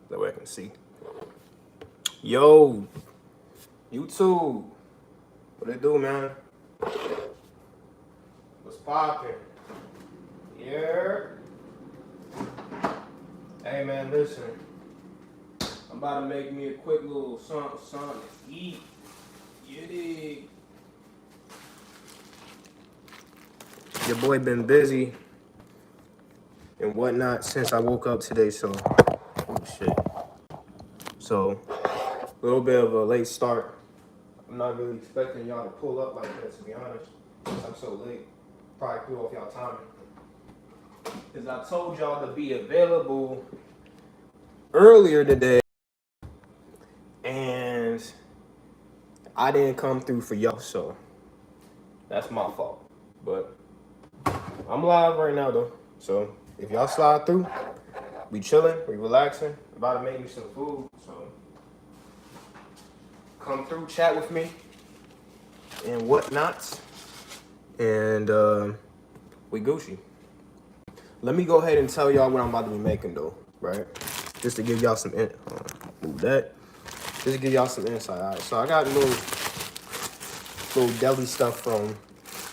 That way I can see. Yo, YouTube. What it do, man? What's poppin'? Yeah. Hey, man, listen. I'm about to make me a quick little something to eat. You dig? Your boy been busy and whatnot since I woke up today, so oh shit. So a little bit of a late start. I'm not really expecting y'all to pull up like that, to be honest. Since I'm so late. Probably threw off y'all timing. Because I told y'all to be available earlier today, and I didn't come through for y'all, so that's my fault. But I'm live right now, though. So if y'all slide through, we chilling, we relaxing, about to make me some food. So come through, chat with me and whatnot, and we Gucci. Let me go ahead and tell y'all what I'm about to be making, though, right? Just to give y'all some move that. Just to give y'all some insight. All right, so I got little deli stuff from,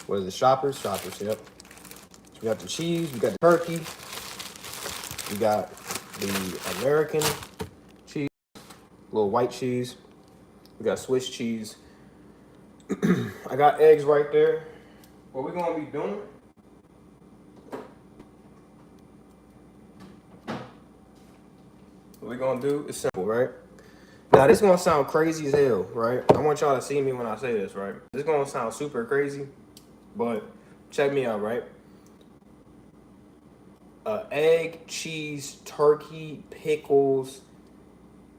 what is it, Shoppers? Shoppers, yep. So we got the cheese, we got the turkey, we got the American cheese, little white cheese, we got Swiss cheese. I got eggs right there. What we're gonna be doing, what we're gonna do is simple, right? Now, this is gonna sound crazy as hell, right? I want y'all to see me when I say this, right? This is gonna sound super crazy, but check me out, right? Egg, cheese, turkey, pickles,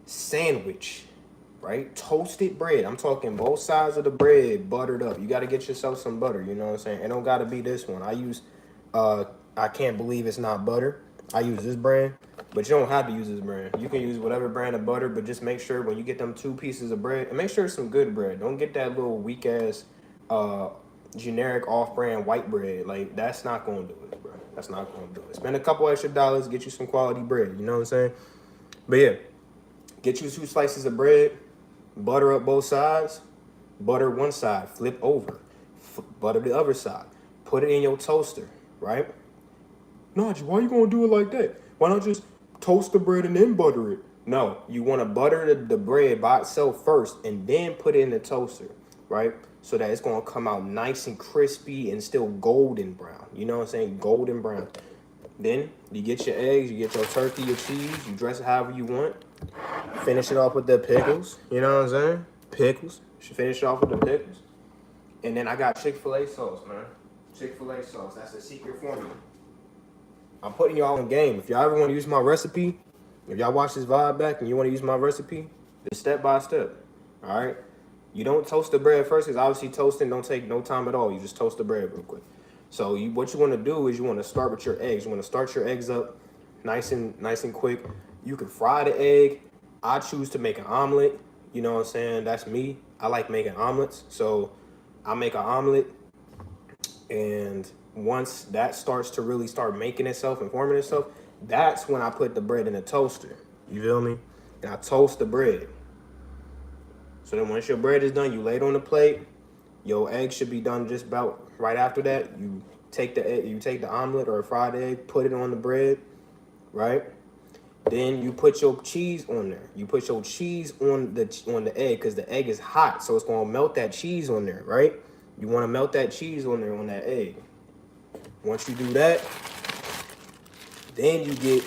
sandwich, right? Toasted bread. I'm talking both sides of the bread buttered up. You gotta get yourself some butter, you know what I'm saying? It don't gotta be this one. I use, I can't believe it's not butter. I use this brand. But you don't have to use this brand. You can use whatever brand of butter, but just make sure when you get them 2 pieces of bread, and make sure it's some good bread. Don't get that little weak ass, generic off brand white bread. Like, that's not gonna do it, bro. That's not gonna do it. Spend a couple extra dollars, get you some quality bread. You know what I'm saying? But yeah, get you 2 slices of bread, butter up both sides, butter one side, flip over, butter the other side, put it in your toaster, right? Najee, why you gonna do it like that? Why not just toast the bread and then butter it? No, you want to butter the bread by itself first and then put it in the toaster, right? So that it's gonna come out nice and crispy and still golden brown. You know what I'm saying? Golden brown. Then you get your eggs, you get your turkey, your cheese, you dress it however you want. Finish it off with the pickles. You know what I'm saying? Pickles. You finish it off with the pickles. And then I got Chick-fil-A sauce, man. Chick-fil-A sauce. That's the secret formula. I'm putting y'all in game. If y'all ever want to use my recipe, if y'all watch this vibe back and you want to use my recipe, it's step by step. All right? You don't toast the bread first, because obviously toasting don't take no time at all. You just toast the bread real quick. So what you want to do is you want to start with your eggs. You want to start your eggs up nice and quick. You can fry the egg. I choose to make an omelet. You know what I'm saying? That's me. I like making omelets. So I make an omelet, and once that starts to really start making itself and forming itself, that's when I put the bread in the toaster. You feel me? And I toast the bread. So then once your bread is done, you lay it on the plate. Your egg should be done just about right after that. You take the egg, you take the omelet or a fried egg, put it on the bread, right? Then you put your cheese on there. You put your cheese on the egg, because the egg is hot, so it's gonna melt that cheese on there, right? You want to melt that cheese on there on that egg. Once you do that, then you get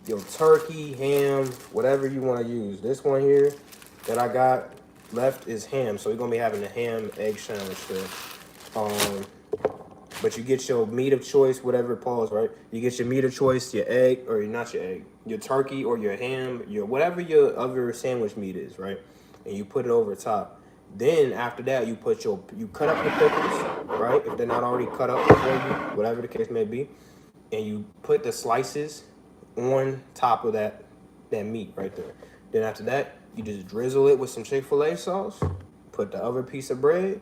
your turkey, ham, whatever you want to use. This one here that I got left is ham, so we're gonna be having a ham egg sandwich there. But you get your meat of choice, whatever it falls, right? You get your meat of choice, your egg, or not your egg, your turkey or your ham, your whatever your other sandwich meat is, right? And you put it over top. Then after that, you cut up the pickles, right? If they're not already cut up for you, whatever the case may be, and you put the slices on top of that meat right there. Then after that, you just drizzle it with some Chick-fil-A sauce, put the other piece of bread,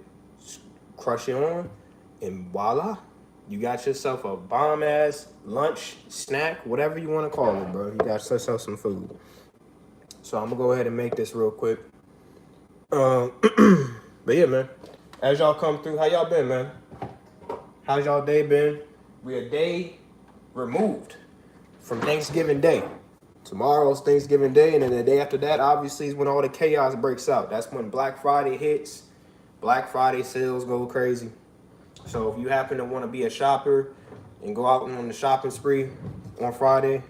crush it on, and voila, You got yourself a bomb ass lunch, snack, whatever you want to call it, bro. You got yourself some food. So I'm gonna go ahead and make this real quick. But yeah, man. As y'all come through, how y'all been, man? How's y'all day been? We a day removed from Thanksgiving Day. Tomorrow's Thanksgiving Day, and then the day after that, obviously, is when all the chaos breaks out. That's when Black Friday hits. Black Friday sales go crazy. So if you happen to want to be a shopper and go out on the shopping spree on Friday,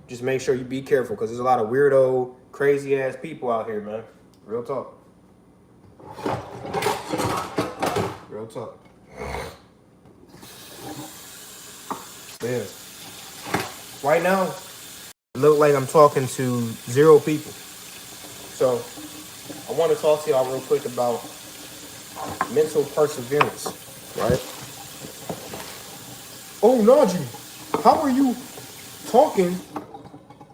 just make sure you be careful because there's a lot of weirdo, crazy ass people out here, man. Real talk. Real talk. Yeah. Right now, it look like I'm talking to 0 people. So I want to talk to y'all real quick about mental perseverance, right? Oh, Najee, how are you talking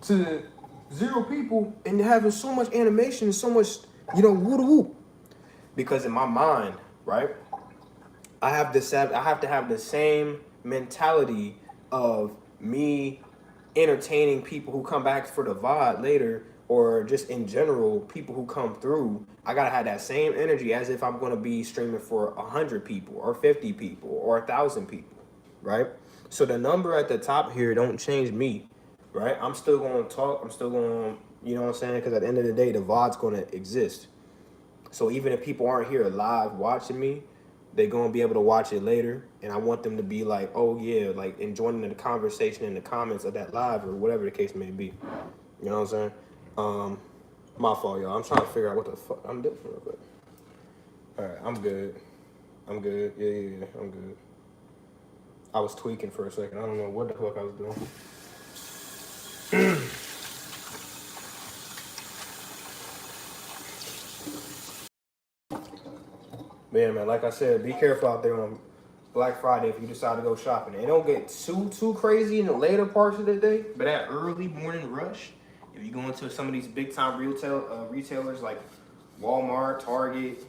to 0 people and having so much animation and so much, woo-woo? Because in my mind, right, I have to have the same mentality of me entertaining people who come back for the VOD later, or just in general, people who come through. I gotta have that same energy as if I'm gonna be streaming for 100 people or 50 people or 1,000 people, right? So the number at the top here don't change me, right? I'm still gonna talk. I'm still gonna, you know what I'm saying? Because at the end of the day, the VOD's gonna exist. So even if people aren't here live watching me, they're gonna be able to watch it later. And I want them to be like, oh yeah, like enjoying the conversation in the comments of that live or whatever the case may be. You know what I'm saying? My fault, y'all. I'm trying to figure out what the fuck I'm doing real quick. All right, I'm good. I'm good. Yeah, I'm good. I was tweaking for a second. I don't know what the fuck I was doing. Man, like I said, be careful out there on Black Friday if you decide to go shopping. It don't get too crazy in the later parts of the day, but that early morning rush, if you go into some of these big time retailers like Walmart, Target,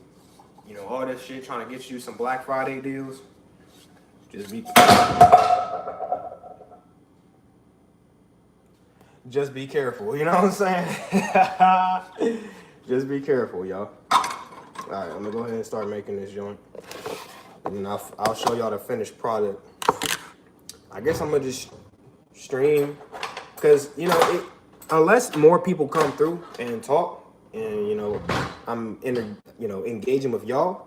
all that shit, trying to get you some Black Friday deals, just be careful. You know what I'm saying? Just be careful, y'all. All right, I'm gonna go ahead and start making this joint, and then I'll show y'all the finished product. I guess I'm gonna just stream, cause unless more people come through and talk, and I'm engaging with y'all,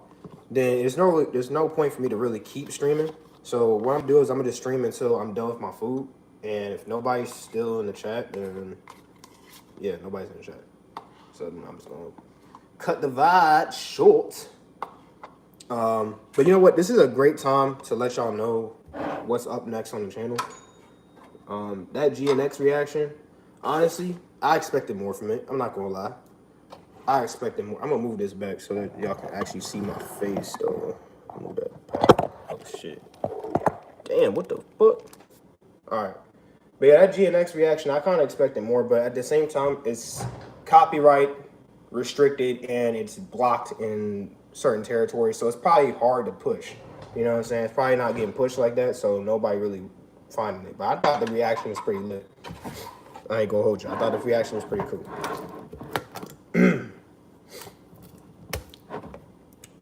then there's no point for me to really keep streaming. So what I'm doing is I'm gonna just stream until I'm done with my food, and if nobody's still in the chat, then yeah, nobody's in the chat. So I'm just gonna cut the VOD short. But you know what? This is a great time to let y'all know what's up next on the channel. That GNX reaction, honestly, I expected more from it. I'm not gonna lie. I expected more. I'm gonna move this back so that y'all can actually see my face. So move that back. Oh shit. Damn, what the fuck? Alright. But yeah, that GNX reaction, I kinda expected more, but at the same time, it's copyright restricted and it's blocked in certain territories, so it's probably hard to push. You know what I'm saying? It's probably not getting pushed like that, so nobody really finding it. But I thought the reaction was pretty lit. I ain't gonna hold you. I thought the reaction was pretty cool.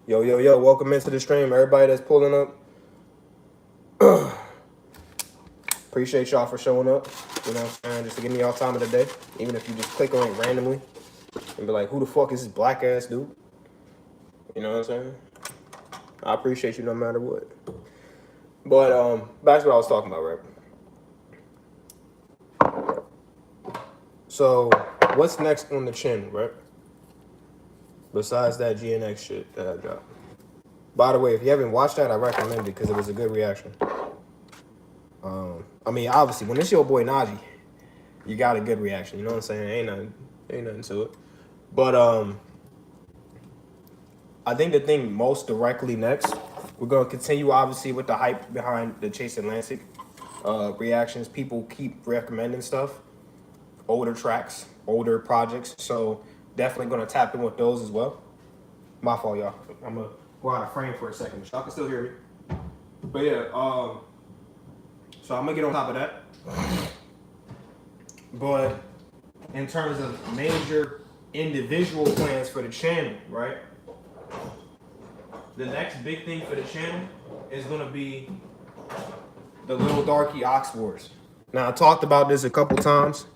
Yo, welcome into the stream. Everybody that's pulling up. Appreciate y'all for showing up. You know what I'm saying? Just to give me y'all time of the day. Even if you just click on it randomly and be like, who the fuck is this black ass dude? You know what I'm saying? I appreciate you no matter what. But back to what I was talking about, right? So what's next on the channel, right? Besides that GNX shit that I dropped. By the way, if you haven't watched that, I recommend it because it was a good reaction. I mean, obviously, when it's your boy Najee, you got a good reaction. You know what I'm saying? Ain't nothing to it. But I think the thing most directly next, we're gonna continue obviously with the hype behind the Chase Atlantic reactions. People keep recommending stuff, older tracks, older projects. So definitely gonna tap in with those as well. My fault, y'all. I'm gonna go out of frame for a second. Y'all can still hear me. But yeah, So I'm gonna get on top of that. But in terms of major individual plans for the channel, right? The next big thing for the channel is gonna be the Little Darky Ox Wars. Now I talked about this a couple times,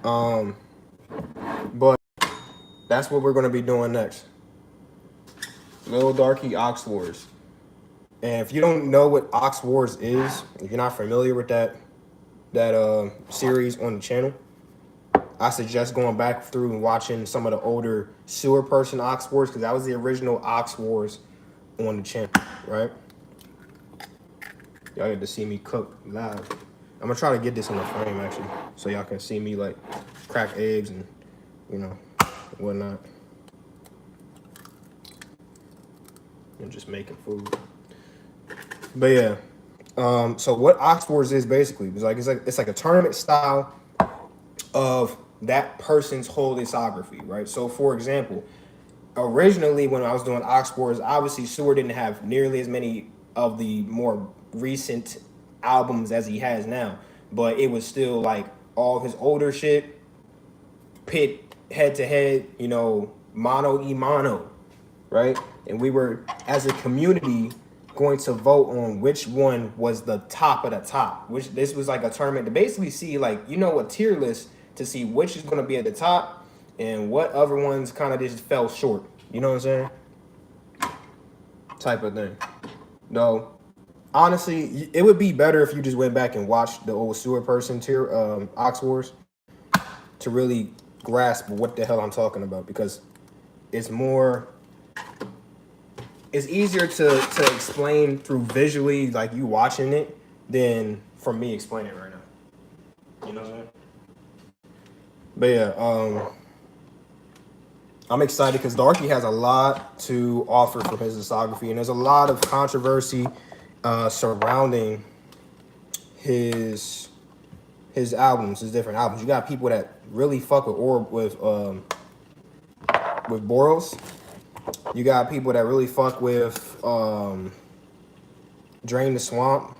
but that's what we're gonna be doing next. Little Darky Ox Wars. And if you don't know what Ox Wars is, if you're not familiar with that series on the channel, I suggest going back through and watching some of the older Sewer Person Ox Wars, because that was the original Ox Wars on the channel, right? Y'all get to see me cook live. I'm gonna try to get this in the frame actually, so y'all can see me like crack eggs and, you know, whatnot. And just making food. But yeah, so what Ox Wars is basically is it's like a tournament style of that person's whole discography, right? So for example, originally when I was doing Ox Wars, obviously Sewer didn't have nearly as many of the more recent albums as he has now, but it was still like all his older shit pit head to head, you know, mano y mano, right? And we were, as a community, going to vote on which one was the top of the top. Which this was like a tournament to basically see, like, you know, a tier list to see which is going to be at the top and what other ones kind of just fell short. You know what I'm saying? Type of thing. No, honestly, it would be better if you just went back and watched the old Sewer Person tier Ox Wars to really grasp what the hell I'm talking about, because it's easier to explain through visually, like you watching it, than for me explaining it right now. You know what I'm saying? But yeah, I'm excited because Darky has a lot to offer from his discography, and there's a lot of controversy surrounding his albums, his different albums. You got people that really fuck with Boros. You got people that really fuck with Drain the Swamp,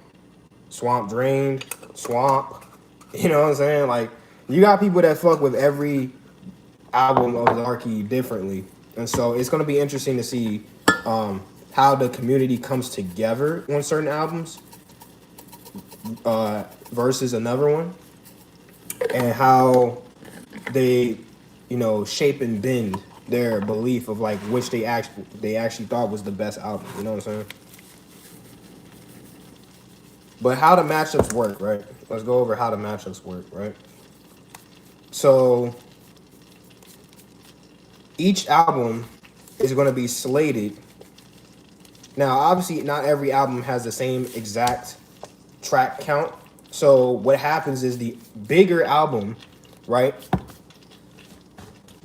Swamp Drained, Swamp. You know what I'm saying? Like, you got people that fuck with every album of Darky differently. And so it's going to be interesting to see how the community comes together on certain albums versus another one, and how they, you know, shape and bend their belief of like which they actually thought was the best album. You know what I'm saying? But how the matchups work, right? Let's go over how the matchups work, right? So each album is going to be slated. Now, obviously, not every album has the same exact track count. So what happens is the bigger album, right?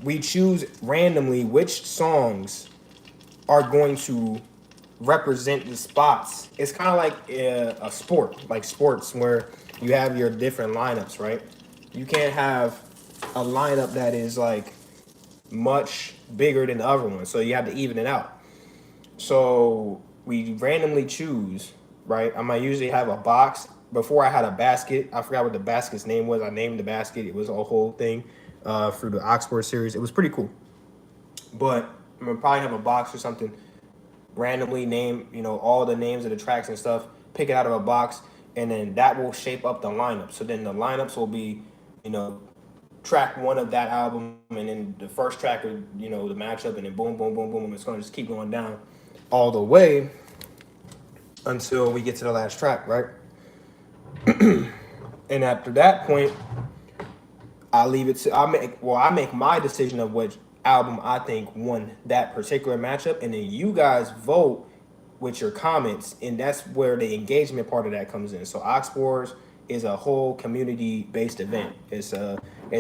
We choose randomly which songs are going to represent the spots. It's kind of like a sport, like sports, where you have your different lineups, right? You can't have a lineup that is like much bigger than the other one, so you have to even it out. So we randomly choose, right? I might usually have a box. Before I had a basket. I forgot what the basket's name was. I named the basket. It was a whole thing through the Oxford series. It was pretty cool. But I'm gonna probably have a box or something, randomly name, you know, all the names of the tracks and stuff, pick it out of a box, and then that will shape up the lineup. So then the lineups will be, you know, track one of that album, and then the first track of, you know, the matchup, and then boom, boom, boom, boom. It's gonna just keep going down all the way until we get to the last track, right? And after that point, I make my decision of which album I think won that particular matchup, and then you guys vote with your comments, and that's where the engagement part of that comes in. So Ox Wars is a whole community-based event. It's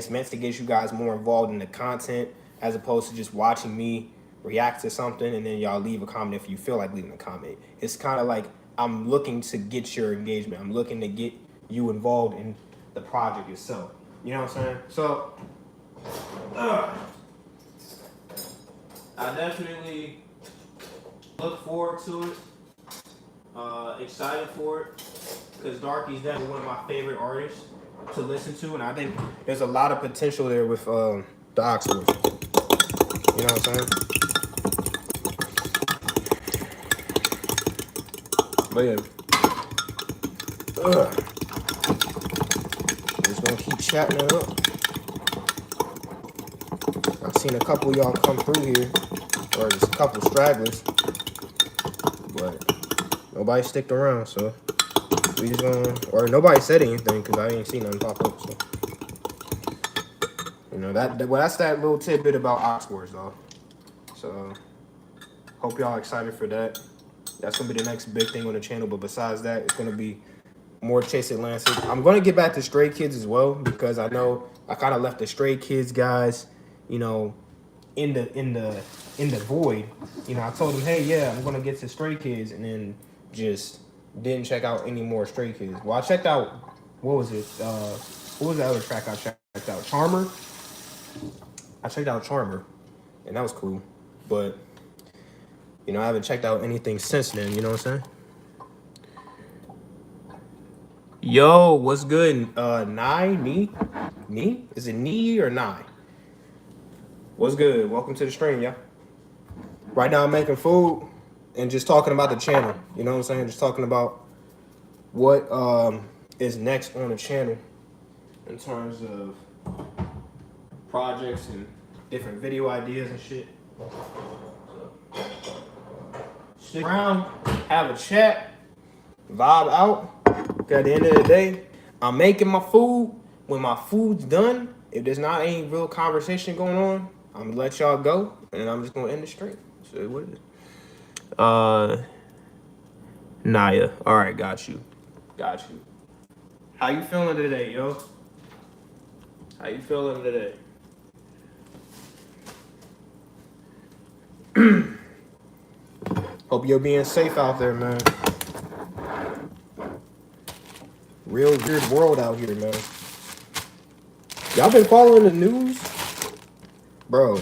meant to get you guys more involved in the content as opposed to just watching me react to something and then y'all leave a comment if you feel like leaving a comment. It's kind of like I'm looking to get your engagement. I'm looking to get you involved in the project itself. You know what I'm saying? So I definitely look forward to it. Excited for it. because Darky's definitely one of my favorite artists to listen to, and I think there's a lot of potential there with the Oxfords. You know what I'm saying? But yeah. Just gonna keep chatting it up. I've seen a couple of y'all come through here, or just a couple stragglers, but nobody sticked around, so we just gonna, or nobody said anything because I ain't seen nothing pop up. So you know well, that's that little tidbit about Oxfords though. So hope y'all excited for that. That's gonna be the next big thing on the channel. But besides that, it's gonna be more Chase Atlantic. I'm gonna get back to Stray Kids as well because I know I kind of left the Stray Kids guys, you know, in the void. You know, I told them, hey, yeah, I'm gonna get to Stray Kids, and then just didn't check out any more Stray Kids. Well, I checked out, what was it? What was the other track I checked out? Charmer. I checked out Charmer, and that was cool. But you know, I haven't checked out anything since then. You know what I'm saying? Yo, what's good? Me? Is it Nee or Nye? What's good? Welcome to the stream, y'all. Right now I'm making food and just talking about the channel. You know what I'm saying? Just talking about what is next on the channel in terms of projects and different video ideas and shit. So, stick around, have a chat, vibe out. At the end of the day, I'm making my food. When my food's done, if there's not any real conversation going on, I'm gonna let y'all go, and I'm just gonna end the stream. So what is it? Naya. All right, got you. How you feeling today, yo? How you feeling today? Hope you're being safe out there, man. Real weird world out here, man. Y'all been following the news? Bro,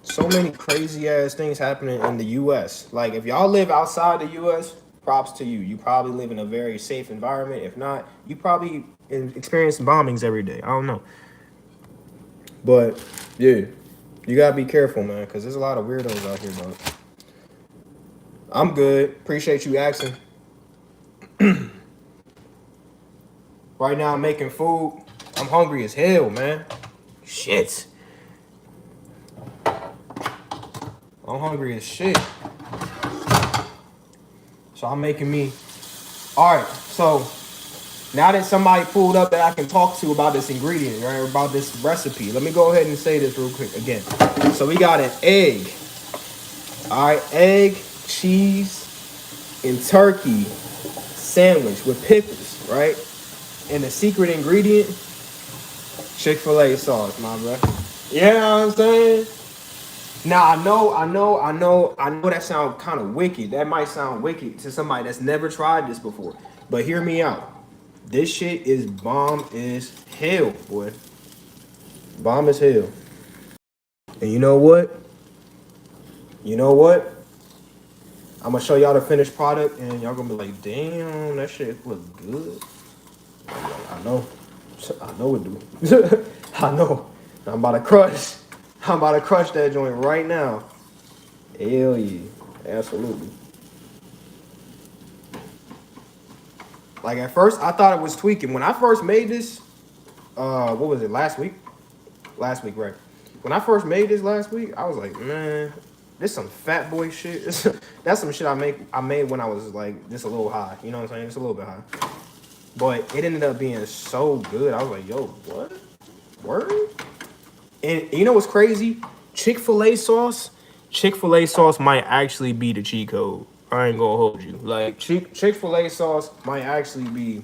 so many crazy ass things happening in the US. Like, if y'all live outside the US, props to you. You probably live in a very safe environment. If not, you probably experience bombings every day. I don't know. But, yeah, you gotta be careful, man, because there's a lot of weirdos out here, bro. I'm good. Appreciate you asking. Right now, I'm making food. I'm hungry as hell, man. Shit. I'm hungry as shit. So I'm making me. All right, so now that somebody pulled up that I can talk to about this ingredient, right, about this recipe, let me go ahead and say this real quick again. So we got an egg. All right, egg, cheese, and turkey sandwich with pickles, right? And the secret ingredient, Chick-fil-A sauce, my bro. You know what I'm saying? Now, I know that sounds kind of wicked. That might sound wicked to somebody that's never tried this before. But hear me out. This shit is bomb as hell, boy. Bomb as hell. And you know what? I'm going to show y'all the finished product, and y'all going to be like, damn, that shit look good. I know it do. I know. I'm about to crush that joint right now. Hell yeah. Absolutely. Like, at first, I thought it was tweaking. When I first made this, what was it, last week? Last week, right. When I first made this last week, I was like, man, this some fat boy shit. That's some shit I made when I was, like, just a little high. You know what I'm saying? Just a little bit high. But it ended up being so good. I was like, yo, what? Word? And you know what's crazy? Chick-fil-A sauce might actually be the cheat code. I ain't gonna hold you. Like, Chick-fil-A sauce might actually be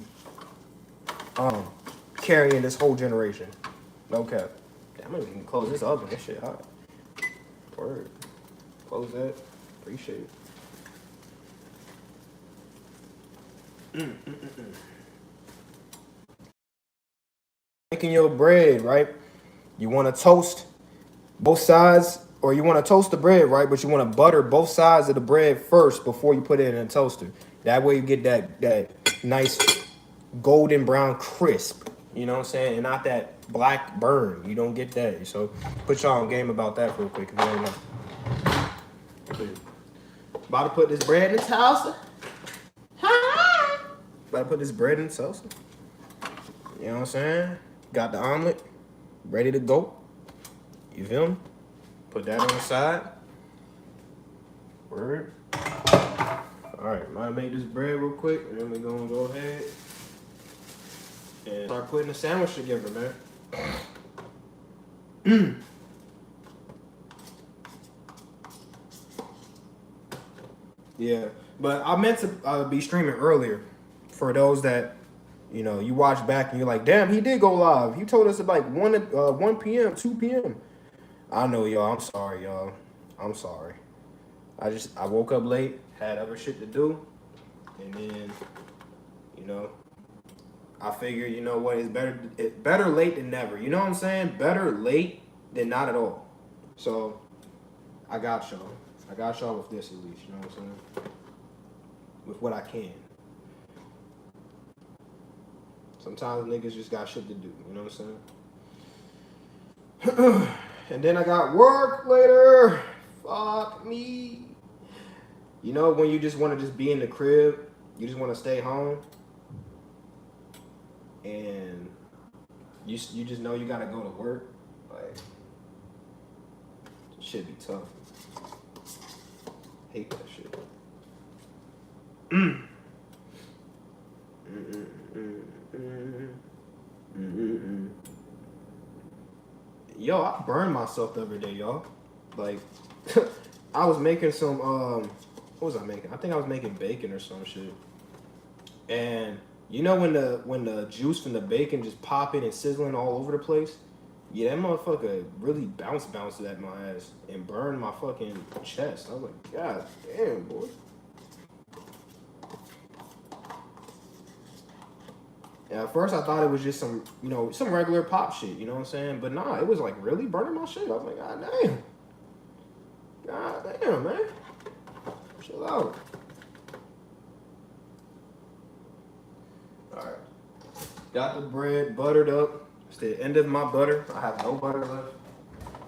carrying this whole generation. No cap. Damn, I'm gonna even close this oven. This shit hot. Word. Close that. Appreciate it. Making your bread, right? You want to toast both sides, or you want to toast the bread, right? But you want to butter both sides of the bread first before you put it in a toaster. That way you get that nice golden brown crisp. You know what I'm saying? And not that black burn. You don't get that. So put y'all on game about that real quick. If you don't know. About to put this bread in the salsa. About to put this bread in the salsa. You know what I'm saying? Got the omelet ready to go. You feel me? Put that on the side. Word. Alright, I'm gonna make this bread real quick, and then we're gonna go ahead and start putting the sandwich together, man. Yeah, but I meant to be streaming earlier. For those that, you know, you watch back and you're like, damn, he did go live. He told us at like 1 p.m., 2 p.m. I know, y'all. I'm sorry, y'all. I'm sorry. I woke up late, had other shit to do, and then, you know, I figured, you know what, it's better late than never. You know what I'm saying? Better late than not at all. So, I got y'all. I got y'all with this at least, you know what I'm saying? With what I can. Sometimes niggas just got shit to do, you know what I'm saying? And then I got work later. Fuck me. You know when you just want to just be in the crib, you just want to stay home, and you just know you gotta go to work. Like, shit be tough. Hate that shit. Yo, I burned myself the other day, y'all. Like, I was making some, what was I making? I think I was making bacon or some shit. And you know when the juice from the bacon just popping and sizzling all over the place? Yeah, that motherfucker really bounced at my ass and burned my fucking chest. I was like, God damn, boy. And at first I thought it was just some, you know, some regular pop shit, you know what I'm saying? But nah, it was like really burning my shit. I was like, God damn. God damn, man. Chill out. Alright. Got the bread buttered up. It's the end of my butter. I have no butter left.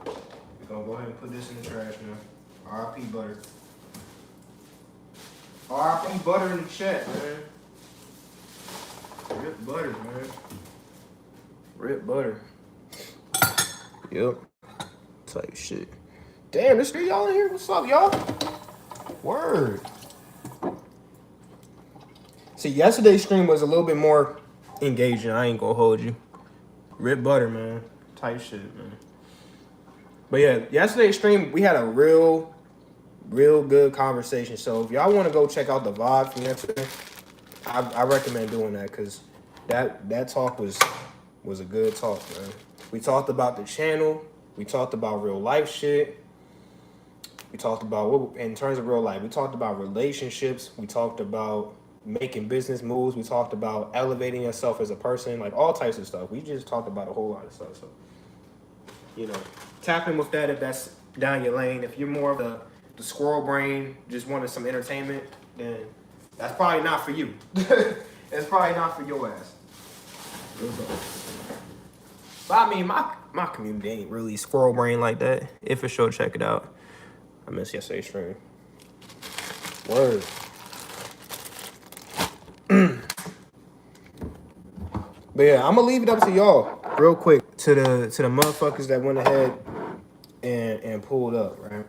We're gonna go ahead and put this in the trash now. R.I.P. butter. R.I.P. butter in the chat, man. Rip butter, man. Rip butter. Yep. Type shit. Damn, there's 3 y'all in here. What's up, y'all? Word. See, yesterday's stream was a little bit more engaging. I ain't gonna hold you. Rip butter, man. Type shit, man. But yeah, yesterday's stream, we had a real good conversation. So if y'all want to go check out the VOD from yesterday, I recommend doing that, because that talk was a good talk, man. We talked about the channel. We talked about real life shit. We talked about, in terms of real life, we talked about relationships. We talked about making business moves. We talked about elevating yourself as a person, like all types of stuff. We just talked about a whole lot of stuff. So, you know, tap in with that if that's down your lane. If you're more of the squirrel brain, just wanted some entertainment, then that's probably not for you. It's probably not for your ass. But I mean, my community ain't really squirrel brain like that. If for sure, check it out. I missed yesterday's stream. Word. But yeah, I'm gonna leave it up to y'all real quick, to the motherfuckers that went ahead and pulled up, right?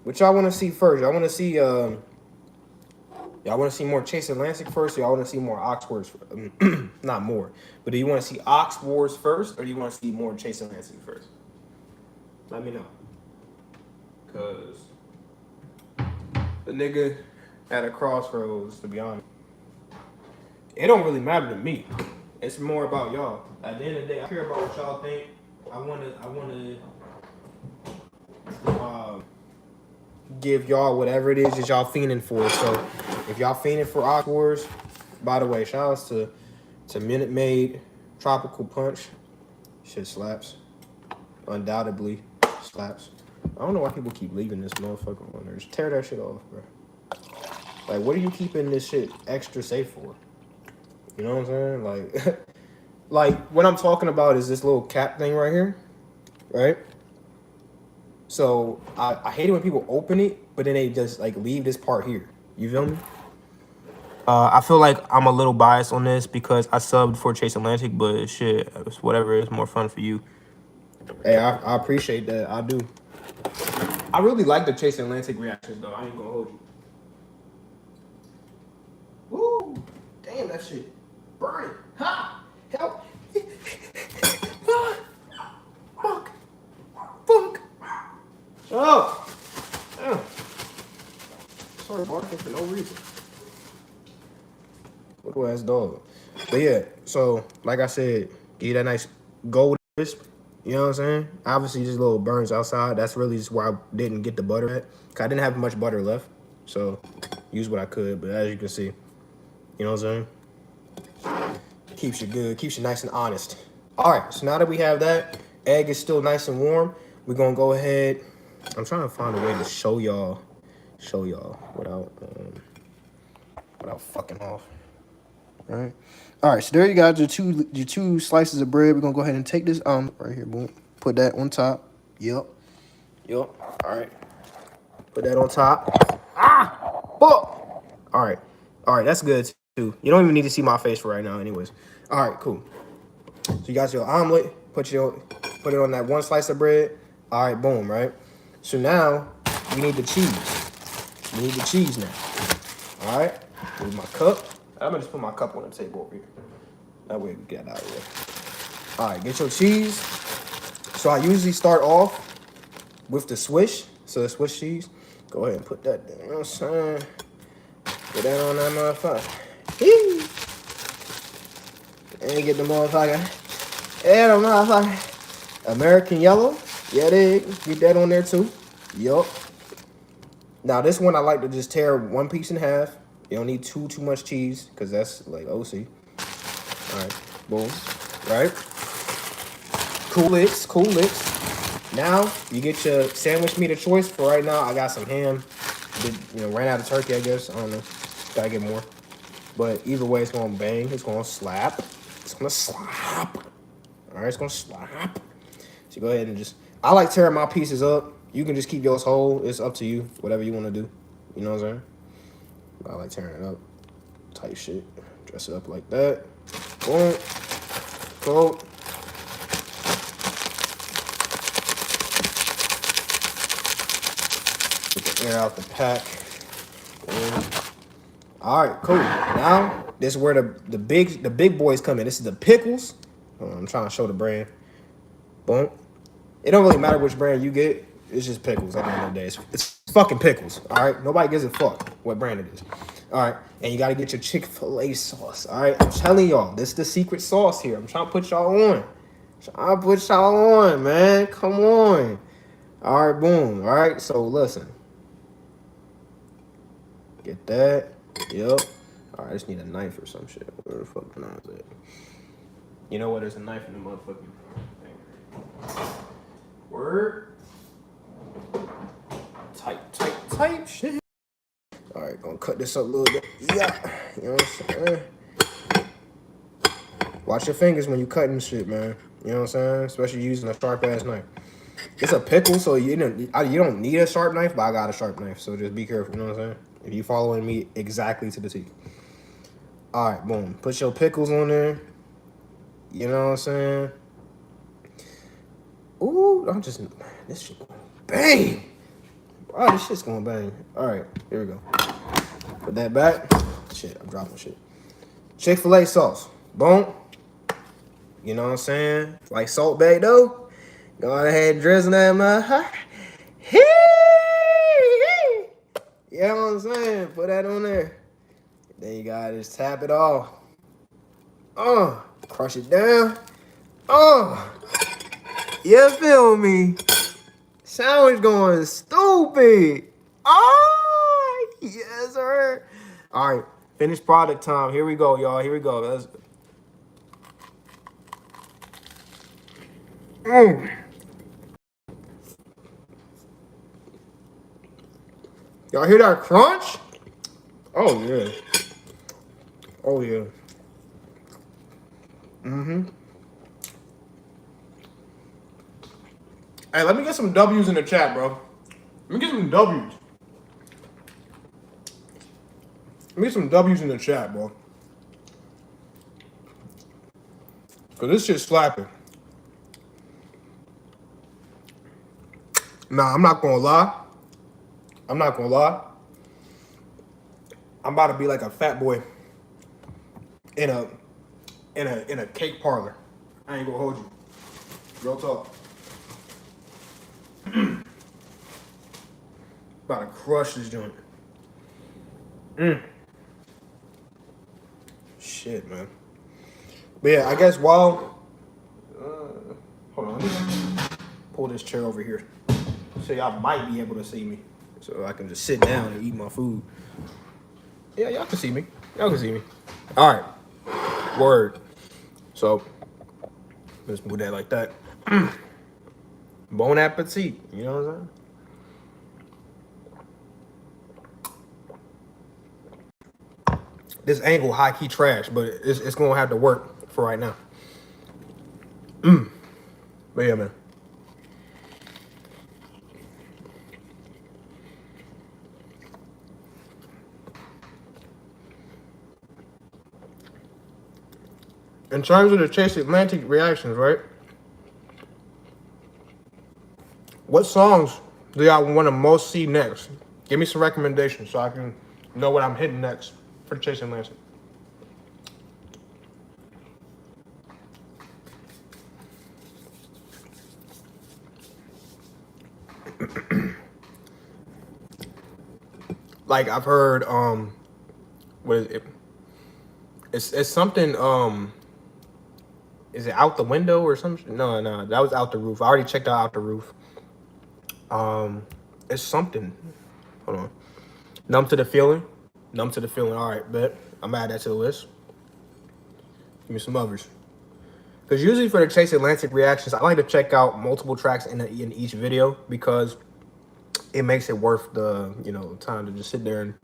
What y'all want to see first? Y'all want to see y'all want to see more Chase and Lansing first, or y'all want to see more Ox Wars? Not more, but do you want to see Ox Wars first, or do you want to see more Chase and Lansing first? Let me know. Cause the nigga at a crossroads, to be honest. It don't really matter to me. It's more about y'all. At the end of the day, I care about what y'all think. I wanna give y'all whatever it is that y'all fiending for. So if y'all fiending for Ox Wars, by the way, shout outs to Minute Maid, Tropical Punch. Shit slaps. Undoubtedly slaps. I don't know why people keep leaving this motherfucker on there. Just tear that shit off, bro. Like, what are you keeping this shit extra safe for? You know what I'm saying? Like, like what I'm talking about is this little cap thing right here, right? So I hate it when people open it, but then they just like leave this part here. You feel me? I feel like I'm a little biased on this because I subbed for Chase Atlantic, but shit, it's whatever is more fun for you. Hey, I appreciate that. I do. I really like the Chase Atlantic reactions though. I ain't gonna hold you. Woo! Damn, that shit burning. Ha! Help! Fuck! Fuck! Shut up! Damn. Sorry, barking for no reason. Little ass dog. But yeah, so like I said, give you that nice gold crisp. You know what I'm saying? Obviously, just little burns outside. That's really just where I didn't get the butter at. 'Cause I didn't have much butter left. So, use what I could. But as you can see, you know what I'm saying? Keeps you good. Keeps you nice and honest. All right, so now that we have that, egg is still nice and warm. We're going to go ahead. I'm trying to find a way to show y'all without fucking off. Right. All right, so there you got your two slices of bread. We're gonna go ahead and take this right here, boom. Put that on top. Yep. All right. Put that on top. Ah! Fuck! All right. That's good too. You don't even need to see my face for right now, anyways. All right, cool. So you got your omelet. Put it on that one slice of bread. All right, boom. Right. So now we need the cheese. We need the cheese now. All right. Here's my cup. I'm gonna just put my cup on the table over here. That way we get out of here. All right, get your cheese. So I usually start off with the Swiss. So the Swiss cheese. Go ahead and put that there. You know what I'm saying? Put that on that motherfucker. And get the motherfucker. And the motherfucker. American yellow. Yeah, they get that on there too. Yup. Now this one I like to just tear one piece in half. You don't need too much cheese because that's like OC. All right, boom. Right. Cool licks. Now you get your sandwich meat of choice. For right now, I got some ham. Ran out of turkey, I guess. I don't know. Gotta get more. But either way, it's gonna bang. It's gonna slap. It's gonna slap. All right, it's gonna slap. So go ahead and just. I like tearing my pieces up. You can just keep yours whole. It's up to you. Whatever you want to do. You know what I'm saying? I like tearing it up. Type shit. Dress it up like that. Boom. Cool. Get the air out the pack. Boom. All right, cool. Now this is where the big boys come in. This is the pickles. I'm trying to show the brand. Boom. It don't really matter which brand you get. It's just pickles at the end of the day. It's fucking pickles. All right. Nobody gives a fuck what brand it is. All right. And you got to get your Chick-fil-A sauce. All right. I'm telling y'all, this is the secret sauce here. I'm trying to put y'all on. Man. Come on. All right. Boom. All right. So listen. Get that. Yep. All right. I just need a knife or some shit. Where the fuck is it? You know what? There's a knife in the motherfucking thing. Word. Type shit. All right, gonna cut this up a little bit. Yeah, you know what I'm saying? Watch your fingers when you cutting shit, man. You know what I'm saying? Especially using a sharp ass knife. It's a pickle, so you don't need a sharp knife, but I got a sharp knife, so just be careful. You know what I'm saying? If you following me exactly to the T. All right, boom. Put your pickles on there. You know what I'm saying? Ooh, this shit going bang. Wow, this shit's going bang. All right, here we go. Put that back. Shit, I'm dropping shit. Chick-fil-A sauce. Boom. You know what I'm saying? Like Salt Bae though. Go ahead and drizzle that motherfucker. You know what I'm saying? Put that on there. Then you gotta just tap it off. Crush it down. You feel me? Sandwich going stupid. Yes, sir. All right, finished product time. Here we go, y'all. Here we go. Y'all hear that crunch? Oh, yeah. Hey, let me get some W's in the chat, bro. Let me get some W's. Let me get some W's in the chat, bro. Cause this shit's slapping. Nah, I'm not gonna lie. I'm not gonna lie. I'm about to be like a fat boy in a cake parlor. I ain't gonna hold you. Real talk. About to crush this joint. Shit, man. But yeah, I guess while hold on, let me pull this chair over here so y'all might be able to see me, so I can just sit down and eat my food. Yeah, y'all can see me. Y'all can see me. All right, word. So let's move that like that. Bon appetit. You know what I'm saying? This angle high key trash, but it's gonna have to work for right now. But yeah, man. In terms of the Chase Atlantic reactions, right? What songs do y'all want to most see next? Give me some recommendations so I can know what I'm hitting next for Chase Atlantic. Like I've heard, what is it? It's something, is it Out the Window or something? No, that was Out the Roof. I already checked out the Roof. It's something. Hold on. Numb to the Feeling. Numb to the Feeling. All right, bet. I'm add that to the list. Give me some others. Because usually for the Chase Atlantic reactions, I like to check out multiple tracks in each video because it makes it worth the time to just sit there and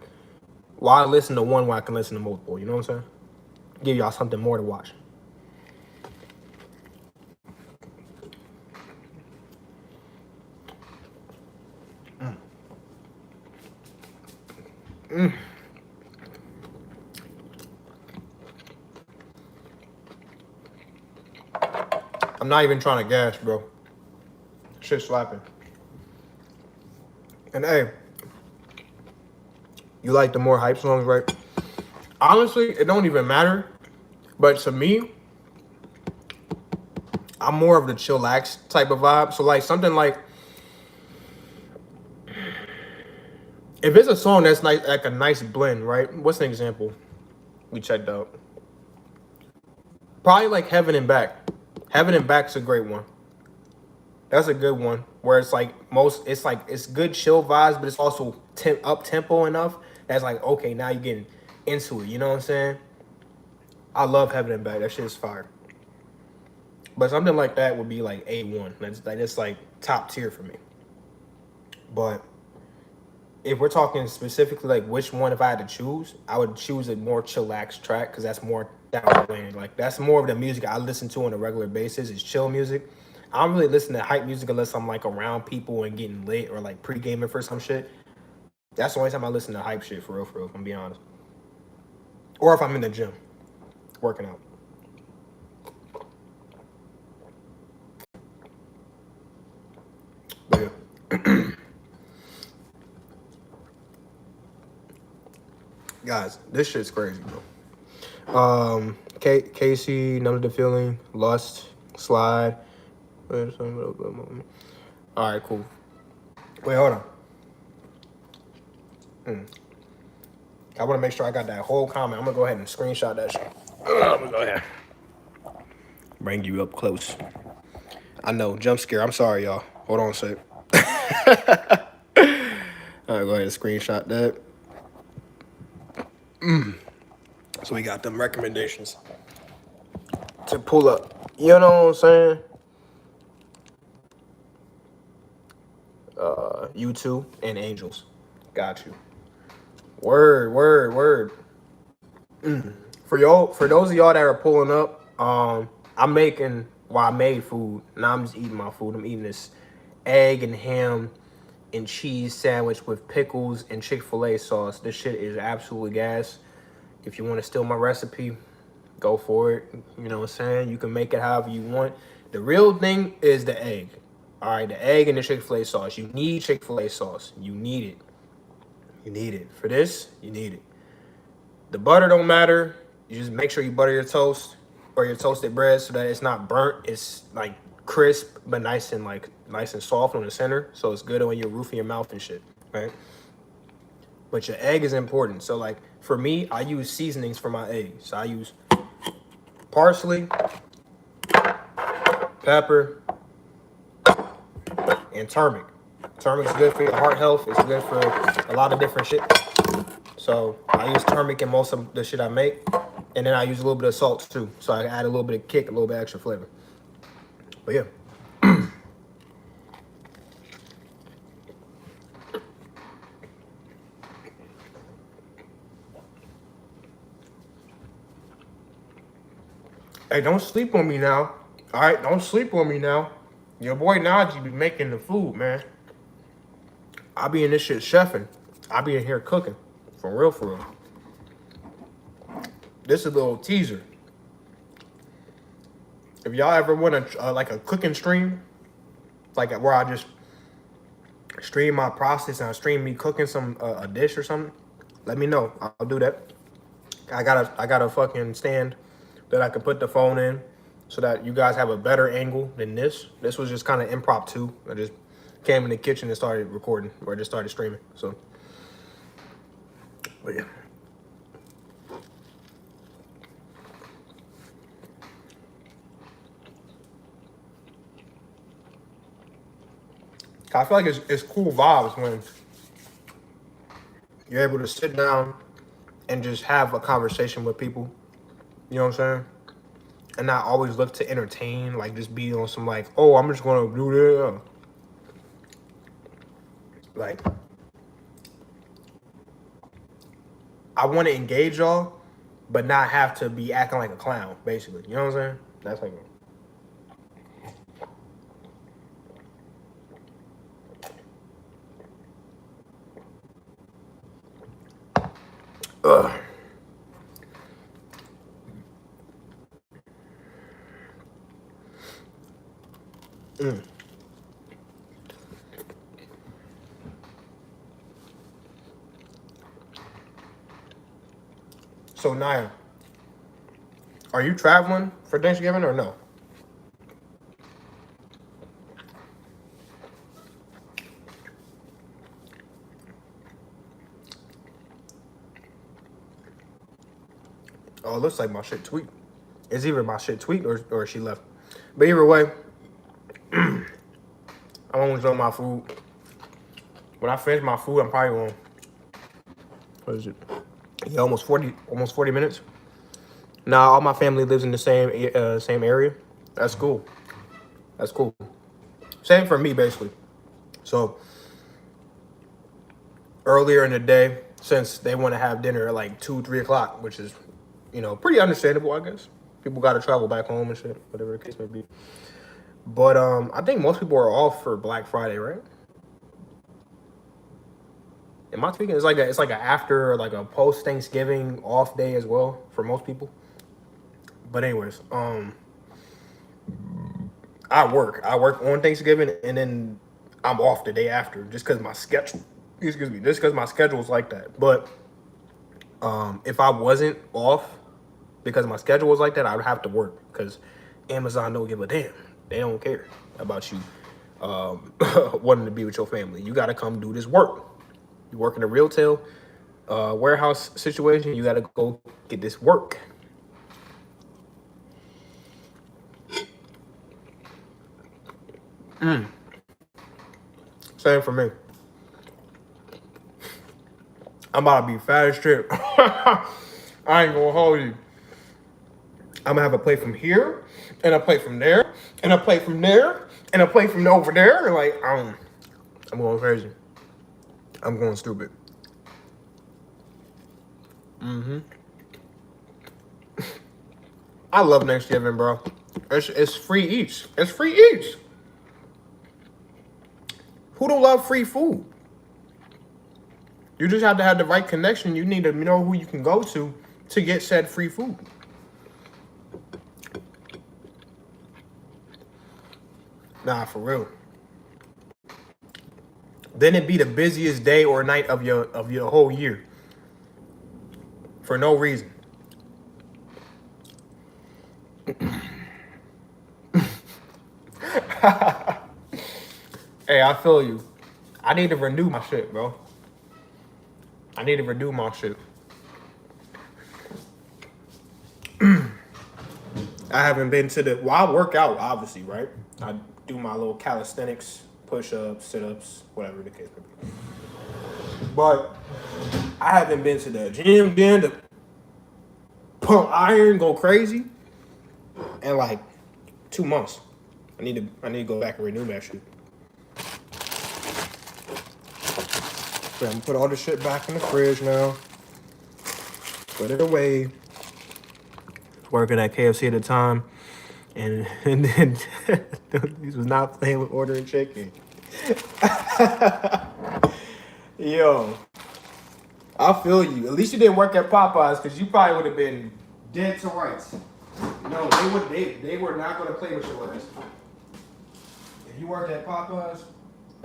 while I listen to one, I can listen to multiple. You know what I'm saying? Give y'all something more to watch. I'm not even trying to gas, bro. Shit slapping. And hey, you like the more hype songs, right? Honestly, it don't even matter. But to me, I'm more of the chillax type of vibe. So like something like, if it's a song that's like a nice blend, right? What's an example we checked out? Probably like Heaven and Back. Heaven and Back's a great one. That's a good one. Where it's like it's good chill vibes, but it's also up tempo enough that's like, okay, now you're getting into it. You know what I'm saying? I love Heaven and Back. That shit is fire. But something like that would be like A1. That's like top tier for me. But if we're talking specifically like which one, if I had to choose, I would choose a more chillax track because that's more down the lane. Like that's more of the music I listen to on a regular basis. Is chill music. I don't really listen to hype music unless I'm like around people and getting lit or like pre-gaming for some shit. That's the only time I listen to hype shit for real, if I'm being honest. Or if I'm in the gym working out. But yeah. Guys, this shit's crazy, bro. Casey, Numb to the Feeling, Lust, Slide. All right, cool. Wait, hold on. I want to make sure I got that whole comment. I'm gonna go ahead and screenshot that shit. I'm gonna go ahead. Bring you up close. I know, jump scare. I'm sorry, y'all. Hold on a sec. All right, go ahead and screenshot that. So we got them recommendations to pull up. You know what I'm saying? U2 and Angels. Got you. Word. For those of y'all that are pulling up, I'm making, well, I made food. Now I'm just eating my food. I'm eating this egg and ham and cheese sandwich with pickles and Chick-fil-A sauce. This shit is absolutely gas. If you want to steal my recipe, go for it. You know what I'm saying? You can make it however you want. The real thing is the egg. All right, the egg and the Chick-fil-A sauce. You need Chick-fil-A sauce. You need it. You need it. For this, you need it. The butter don't matter. You just make sure you butter your toast or your toasted bread so that it's not burnt. It's like crisp but nice and soft on the center, so it's good on your roof of your mouth and shit, right? But your egg is important. So like for me, I use seasonings for my eggs. So I use parsley, pepper, and turmeric. Turmeric's good for your heart health. It's good for a lot of different shit. So I use turmeric in most of the shit I make. And then I use a little bit of salt too. So I add a little bit of kick, a little bit extra flavor. But yeah. Hey, don't sleep on me now. All right, don't sleep on me now. Your boy Najee be making the food, man. I be in this shit chefing. I be in here cooking. For real, for real. This is a little teaser. If y'all ever want like a cooking stream, like where I just stream my process and I stream me cooking some a dish or something, let me know. I'll do that. I got a fucking stand that I can put the phone in so that you guys have a better angle than this. This was just kind of impromptu. I just came in the kitchen and started recording, or just started streaming. So, but yeah. I feel like it's cool vibes when you're able to sit down and just have a conversation with people. You know what I'm saying? And not always look to entertain, like just be on some like, oh, I'm just gonna do this. Like, I want to engage y'all, but not have to be acting like a clown, basically. You know what I'm saying? That's like. Ugh. So Naya, are you traveling for Thanksgiving or no? Oh, it looks like my shit tweaked. It's either my shit tweaked or she left. But either way, I'm gonna enjoy my food. When I finish my food, I'm probably going. What is it? Yeah, almost 40 minutes. Now all my family lives in the same area. That's cool. That's cool. Same for me, basically. So earlier in the day, since they want to have dinner at like 2, 3 o'clock, which is, pretty understandable, I guess. People got to travel back home and shit, whatever the case may be. But I think most people are off for Black Friday, right? Am I tweaking? It's like a after, like a post Thanksgiving off day as well for most people. But anyways, I work on Thanksgiving and then I'm off the day after just because my schedule. Excuse me, just because my schedule is like that. But if I wasn't off because my schedule was like that, I would have to work because Amazon don't give a damn. They don't care about you wanting to be with your family. You got to come do this work. You work in a retail warehouse situation. You got to go get this work. Same for me. I'm about to be fat as shit. I ain't gonna hold you. I'm gonna have a plate from here, and a plate from there, and a plate from there, and a plate from over there. Like, I'm going crazy. I'm going stupid. I love Thanksgiving, bro. It's free eats. It's free eats. Who don't love free food? You just have to have the right connection. You need to know who you can go to get said free food. Nah, for real. Then it'd be the busiest day or night of your whole year. For no reason. Hey, I feel you. I need to renew my shit, bro. I need to renew my shit. I haven't been to the... Well, I work out, obviously, right? I do my little calisthenics, push-ups, sit-ups, whatever the case may be. But I haven't been to the gym to pump iron, go crazy, in like 2 months. I need to go back and renew that shit. So I'm gonna put all the shit back in the fridge now. Put it away. Working at KFC at the time, and then these was not playing with ordering chicken. Yo, I feel you. At least you didn't work at Popeyes, because you probably would have been dead to rights. No, they were not gonna play with your ass. If you worked at Popeyes,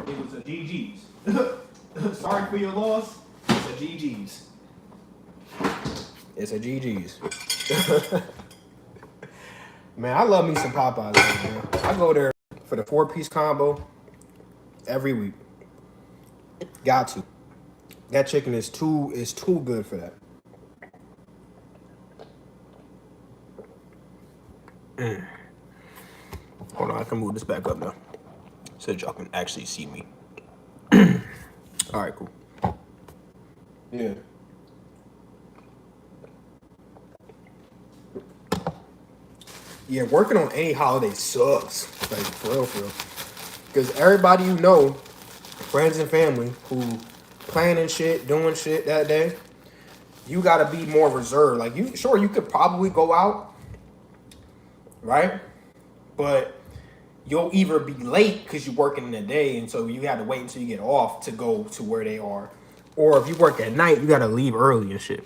it was a GG's. Sorry for your loss. It's a GG's. It's a GG's. Man, I love me some Popeyes, man. I go there for the 4-piece combo every week. Got to. That chicken is too good for that. Hold on, I can move this back up now, so that y'all can actually see me. All right, cool. Yeah. Yeah, working on any holiday sucks. Like, for real. Because everybody you know, friends and family, who planning shit, doing shit that day, you gotta be more reserved. Like, you could probably go out, right? But you'll either be late because you're working in the day, and so you got to wait until you get off to go to where they are. Or if you work at night, you gotta leave early and shit.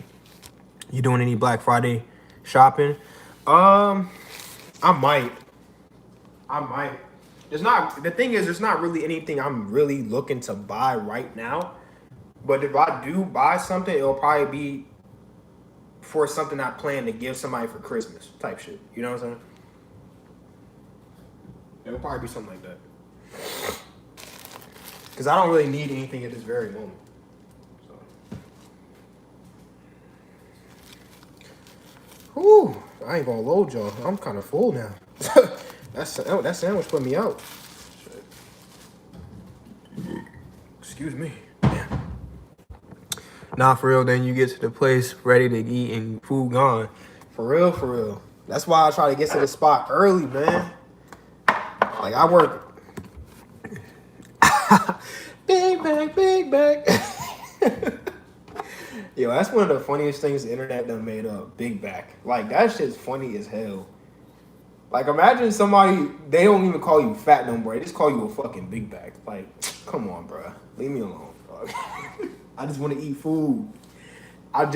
You doing any Black Friday shopping? I might. The thing is, there's not really anything I'm really looking to buy right now. But if I do buy something, it'll probably be for something I plan to give somebody for Christmas type shit. You know what I'm saying? It'll probably be something like that. Because I don't really need anything at this very moment. So. Whew. I ain't gonna load y'all. I'm kind of full now. that sandwich put me out. Shit. Excuse me. Damn. Nah, for real, then you get to the place ready to eat and food gone. For real. That's why I try to get to the spot early, man. Like, I work. Big bag. Yo, that's one of the funniest things the internet done made up. Big back. Like, that shit's funny as hell. Like, imagine somebody, they don't even call you fat no more. They just call you a fucking big back. Like, come on, bro. Leave me alone, dog. I just want to eat food. I'm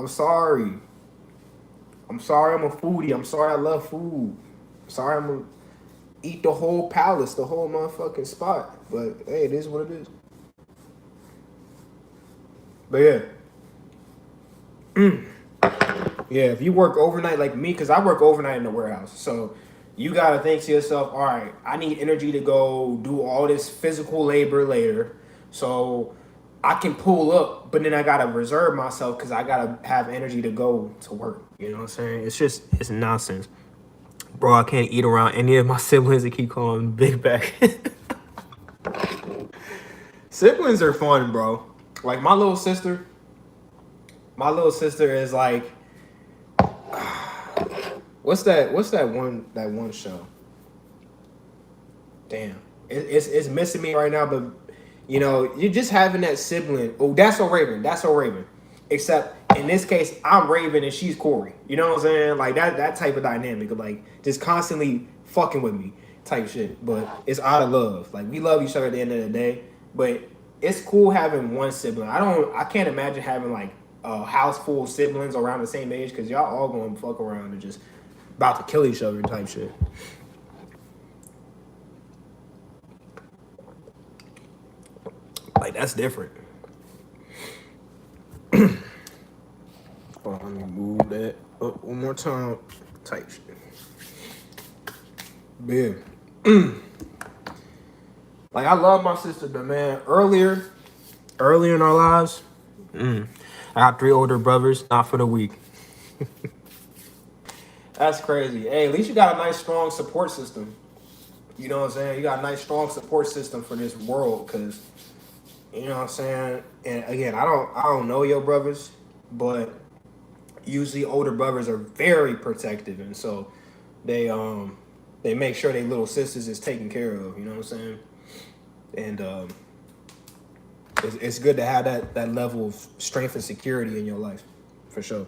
sorry. I'm a foodie. I'm sorry I love food. I'm sorry I'm going to eat the whole palace, the whole motherfucking spot. But, hey, it is what it is. But yeah. Yeah, if you work overnight like me, because I work overnight in the warehouse. So you got to think to yourself, all right, I need energy to go do all this physical labor later. So I can pull up, but then I got to reserve myself because I got to have energy to go to work. You know what I'm saying? It's nonsense. Bro, I can't eat around any of my siblings that keep calling me big back. Siblings are fun, bro. Like, my little sister is like, what's that one show? Damn, it's missing me right now. But you know, you're just having that sibling. Oh, That's So Raven. Except in this case, I'm Raven and she's Corey. You know what I'm saying? Like that type of dynamic of like just constantly fucking with me type shit. But it's out of love. Like we love each other at the end of the day. But it's cool having one sibling. I can't imagine having like a house full of siblings around the same age because y'all all gonna fuck around and just about to kill each other type shit. Like that's different. Hold on, let me move that up one more time. Type shit. Yeah. Like I love my sister, but man, earlier in our lives, I got 3 older brothers, not for the weak. That's crazy. Hey, at least you got a nice, strong support system. You know what I'm saying? You got a nice, strong support system for this world, cause you know what I'm saying. And again, I don't know your brothers, but usually older brothers are very protective, and so they make sure their little sisters is taken care of. You know what I'm saying? And it's good to have that level of strength and security in your life, for sure.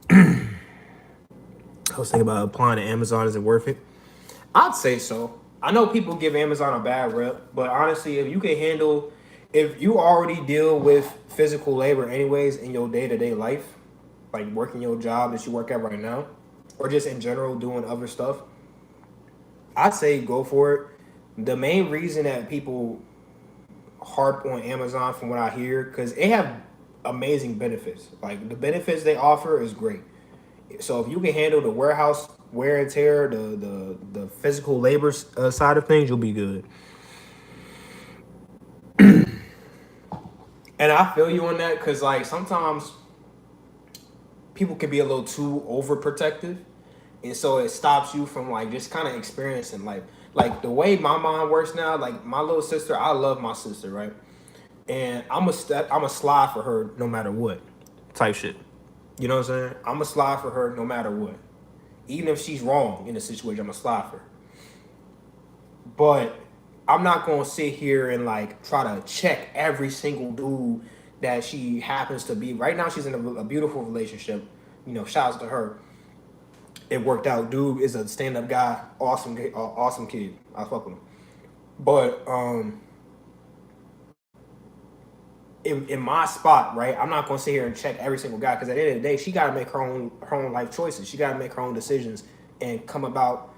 I was thinking about applying to Amazon. Is it worth it? I'd say so. I know people give Amazon a bad rep, but honestly, if you already deal with physical labor anyways in your day-to-day life, like working your job that you work at right now, or just in general doing other stuff, I'd say go for it. The main reason that people harp on Amazon, from what I hear, because they have amazing benefits. Like the benefits they offer is great. So if you can handle the warehouse wear and tear, the physical labor side of things, you'll be good. And I feel you on that because like sometimes people can be a little too overprotective, and so it stops you from like just kind of experiencing life. Like the way my mind works now, like my little sister, I love my sister, right? And I'm a slide for her no matter what, type shit. You know what I'm saying? I'm a slide for her no matter what. Even if she's wrong in a situation, I'm a slide for her. But I'm not gonna sit here and like try to check every single dude that she happens to be. Right now, she's in a beautiful relationship. You know, shouts to her. It worked out. Dude is a stand-up guy. Awesome kid. I fuck with him. But in my spot, right, I'm not gonna sit here and check every single guy because at the end of the day, she gotta make her own life choices. She gotta make her own decisions and come about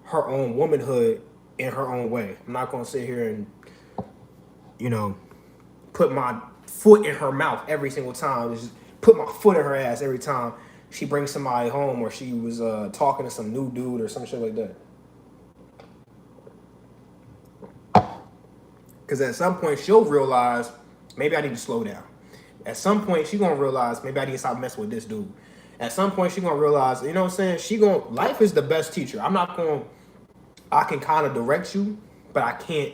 her own womanhood in her own way. I'm not gonna sit here and, you know, put my foot in her mouth every single time. Just put my foot in her ass every time she brings somebody home or she was talking to some new dude or some shit like that. Because at some point she'll realize maybe I need to slow down. At some point she's gonna realize maybe I need to stop messing with this dude. At some point she's gonna realize, you know what I'm saying? Life is the best teacher. I can kind of direct you, but I can't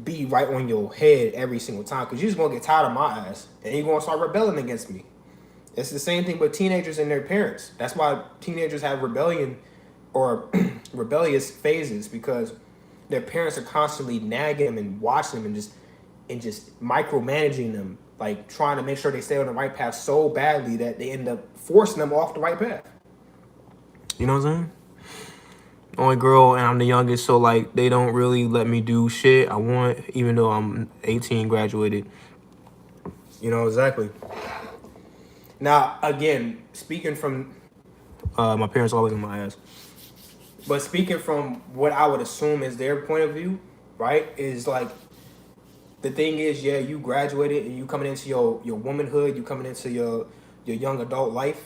be right on your head every single time because you're just gonna get tired of my ass and you're gonna start rebelling against me. It's the same thing with teenagers and their parents. That's why teenagers have rebellion or rebellious phases because their parents are constantly nagging them and watching them and just micromanaging them, like trying to make sure they stay on the right path so badly that they end up forcing them off the right path. You know what I'm saying? Only girl and I'm the youngest, so like they don't really let me do shit I want, even though I'm 18, graduated. You know exactly. Now again, speaking from my parents always in my ass, but speaking from what I would assume is their point of view, right? Is like the thing is, yeah, you graduated and you coming into your womanhood, you coming into your young adult life,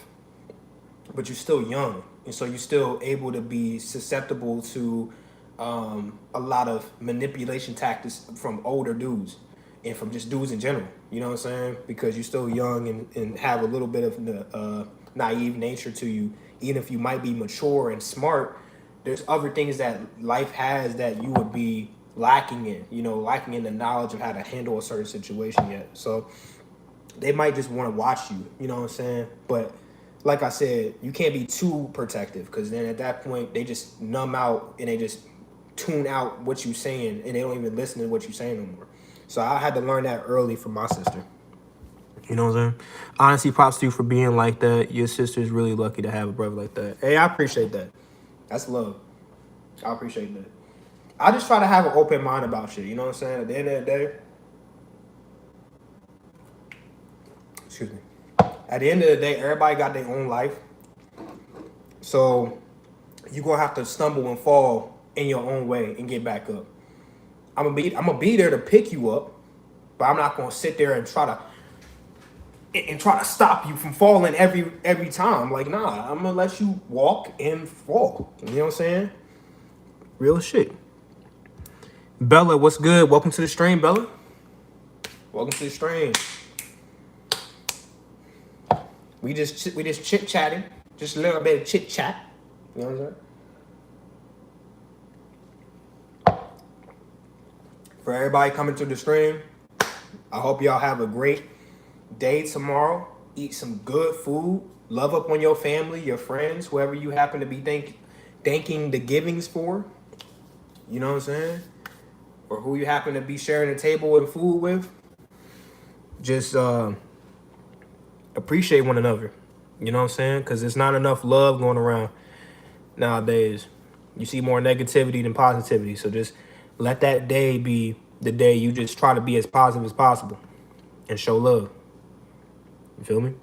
but you're still young. And so you're still able to be susceptible to a lot of manipulation tactics from older dudes and from just dudes in general. You know what I'm saying? Because you're still young and have a little bit of the naive nature to you. Even if you might be mature and smart, there's other things that life has that you would be lacking in the knowledge of how to handle a certain situation yet. So they might just want to watch you, you know what I'm saying? But like I said, you can't be too protective because then at that point they just numb out and they just tune out what you're saying and they don't even listen to what you're saying no more. So I had to learn that early from my sister. You know what I'm saying? Honestly, props to you for being like that. Your sister's really lucky to have a brother like that. Hey, I appreciate that. That's love. I appreciate that. I just try to have an open mind about shit. You know what I'm saying? At the end of the day, excuse me. At the end of the day, everybody got their own life. So you're gonna have to stumble and fall in your own way and get back up. I'm gonna be there to pick you up, but I'm not gonna sit there and try to stop you from falling every time. Like, nah, I'm gonna let you walk and fall. You know what I'm saying? Real shit. Bella, what's good? Welcome to the stream, Bella. Welcome to the stream. We just chit chatting, just a little bit of chit chat. You know what I'm saying? For everybody coming to the stream, I hope y'all have a great day tomorrow. Eat some good food. Love up on your family, your friends, whoever you happen to be thanking the givings for. You know what I'm saying? Or who you happen to be sharing the table and food with. Just appreciate one another. You know what I'm saying? Because there's not enough love going around nowadays. You see more negativity than positivity. So just let that day be the day you just try to be as positive as possible and show love. You feel me?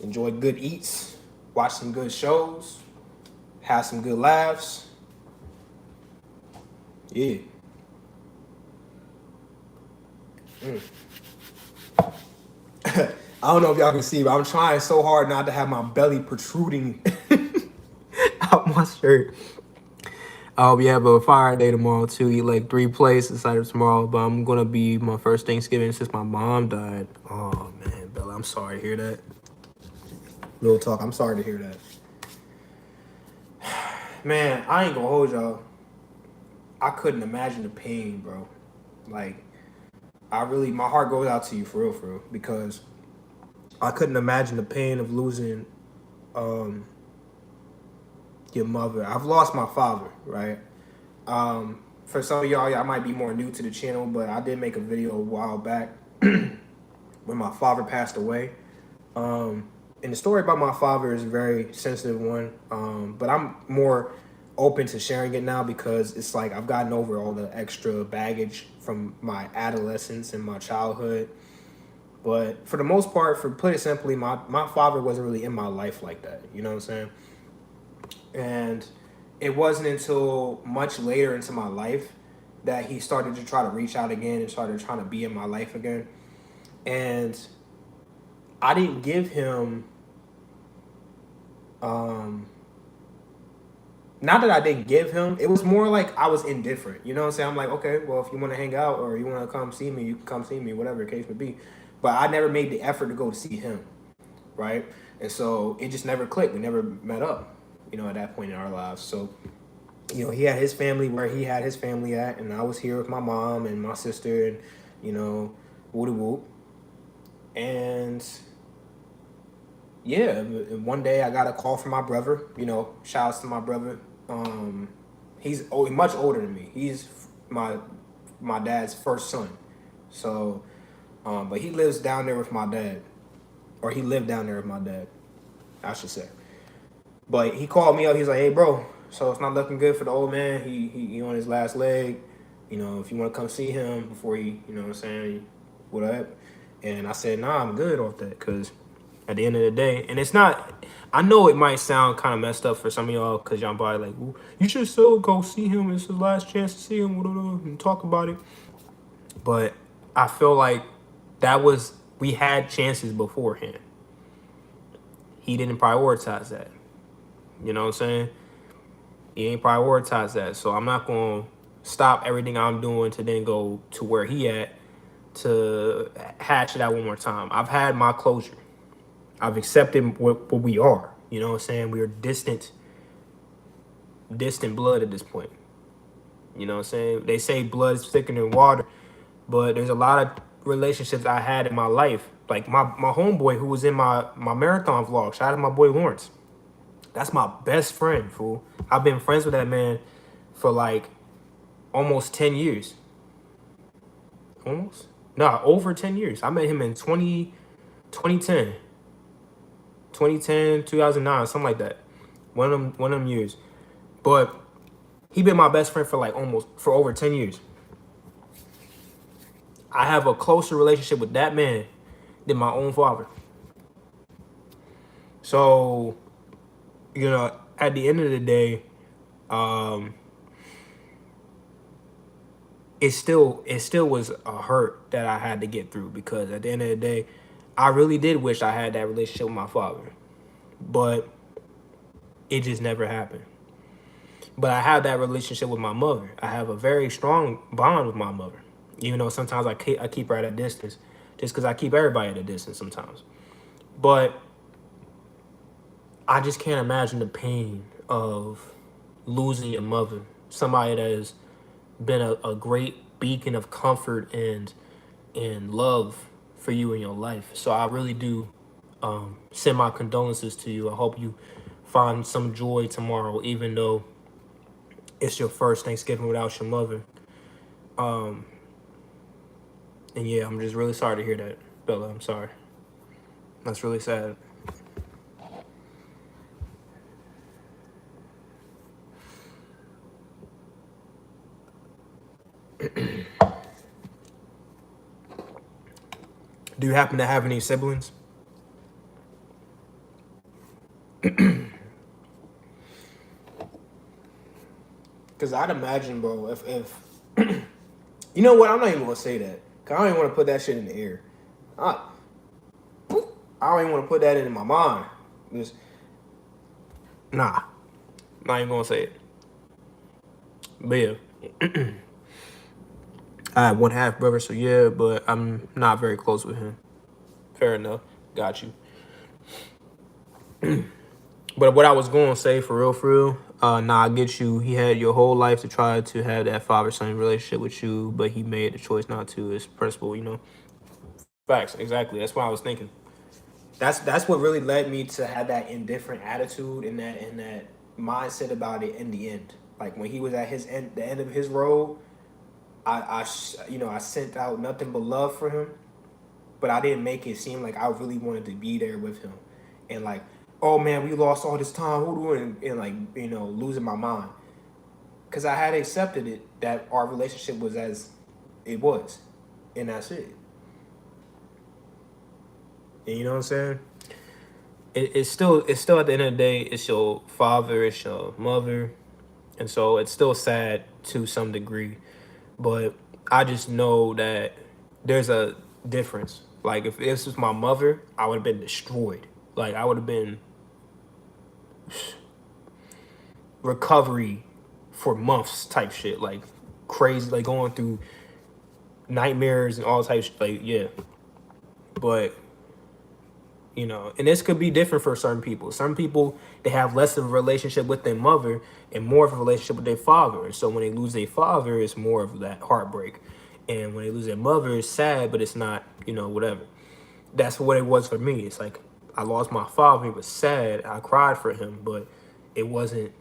Enjoy good eats. Watch some good shows. Have some good laughs. Yeah. I don't know if y'all can see, but I'm trying so hard not to have my belly protruding out my shirt. We have a fire day tomorrow too. Eat like 3 plates inside of tomorrow, but I'm gonna be my first Thanksgiving since my mom died. Oh man, Bella, I'm sorry to hear that. Real talk, I'm sorry to hear that. Man, I ain't gonna hold y'all. I couldn't imagine the pain, bro. Like, my heart goes out to you for real, because I couldn't imagine the pain of losing your mother. I've lost my father, right? For some of y'all might be more new to the channel, but I did make a video a while back when my father passed away. And the story about my father is a very sensitive one, but I'm more open to sharing it now because it's like I've gotten over all the extra baggage from my adolescence and my childhood. But for the most part, put it simply, my father wasn't really in my life like that. You know what I'm saying? And it wasn't until much later into my life that he started to try to reach out again and started trying to be in my life again. And I didn't give him, not that I didn't give him, it was more like I was indifferent. You know what I'm saying? I'm like, okay, well, if you want to hang out or you want to come see me, you can come see me, whatever the case may be. But I never made the effort to go to see him, right? And so it just never clicked. We never met up, at that point in our lives. So, he had his family where he had his family at, and I was here with my mom and my sister and, woody whoop. And yeah, one day I got a call from my brother, shout outs to my brother. He's much older than me. He's my dad's first son. So, but he lives down there with my dad, or he lived down there with my dad, I should say. But he called me up. He's like, "Hey, bro, so it's not looking good for the old man. He on his last leg. If you want to come see him before he, what I'm saying, whatever." And I said, "Nah, I'm good off that, because at the end of the day, and it's not, I know it might sound kind of messed up for some of y'all, because y'all probably like, you should still go see him. It's his last chance to see him, and talk about it." But I feel like we had chances beforehand. He didn't prioritize that. You know what I'm saying? He ain't prioritized that. So I'm not going to stop everything I'm doing to then go to where he at to hash it out one more time. I've had my closure. I've accepted what we are. You know what I'm saying? We're distant blood at this point. You know what I'm saying? They say blood is thicker than water, but there's a lot of relationships I had in my life. Like my homeboy who was in my marathon vlog. Shout out to my boy Lawrence. That's my best friend, fool. I've been friends with that man for like almost 10 years. almost. No, over 10 years. I met him in 2010, 2009, something like that. One of them years. But he been my best friend for over 10 years. I have a closer relationship with that man than my own father. So, at the end of the day, it still was a hurt that I had to get through, because at the end of the day, I really did wish I had that relationship with my father, but it just never happened. But I have that relationship with my mother. I have a very strong bond with my mother, even though sometimes I keep her at a distance, just because I keep everybody at a distance sometimes. But I just can't imagine the pain of losing your mother, somebody that has been a great beacon of comfort and love for you in your life. So I really do send my condolences to you. I hope you find some joy tomorrow, even though it's your first Thanksgiving without your mother. And yeah, I'm just really sorry to hear that, Bella. I'm sorry. That's really sad. Do you happen to have any siblings? Because I'd imagine, bro, if you know what, I'm not even gonna say that. Cause I don't even want to put that shit in the air. I, I don't even want to put that in my mind. Just, nah, not even gonna say it. But yeah, I have one half brother, so yeah, but I'm not very close with him. Fair enough, got you. But what I was going to say, for real, nah, I get you. He had your whole life to try to have that father-son relationship with you, but he made the choice not to. It's principle. Facts, exactly. That's what I was thinking. That's what really led me to have that indifferent attitude and that mindset about it in the end. Like when he was at the end of his road, I sent out nothing but love for him, but I didn't make it seem like I really wanted to be there with him, and like, oh man, we lost all this time, and like losing my mind, because I had accepted it that our relationship was as it was, and that's it. And you know what I'm saying? It's still at the end of the day, it's your father, it's your mother, and so it's still sad to some degree. But I just know that there's a difference. Like if this was my mother, I would have been destroyed. Like I would have been recovery for months type shit. Like crazy, like going through nightmares and all types. Like yeah, but and this could be different for certain people. Some people, they have less of a relationship with their mother and more of a relationship with their father. And so when they lose their father, it's more of that heartbreak. And when they lose their mother, it's sad, but it's not, whatever. That's what it was for me. It's like I lost my father. It was sad. I cried for him, but it wasn't,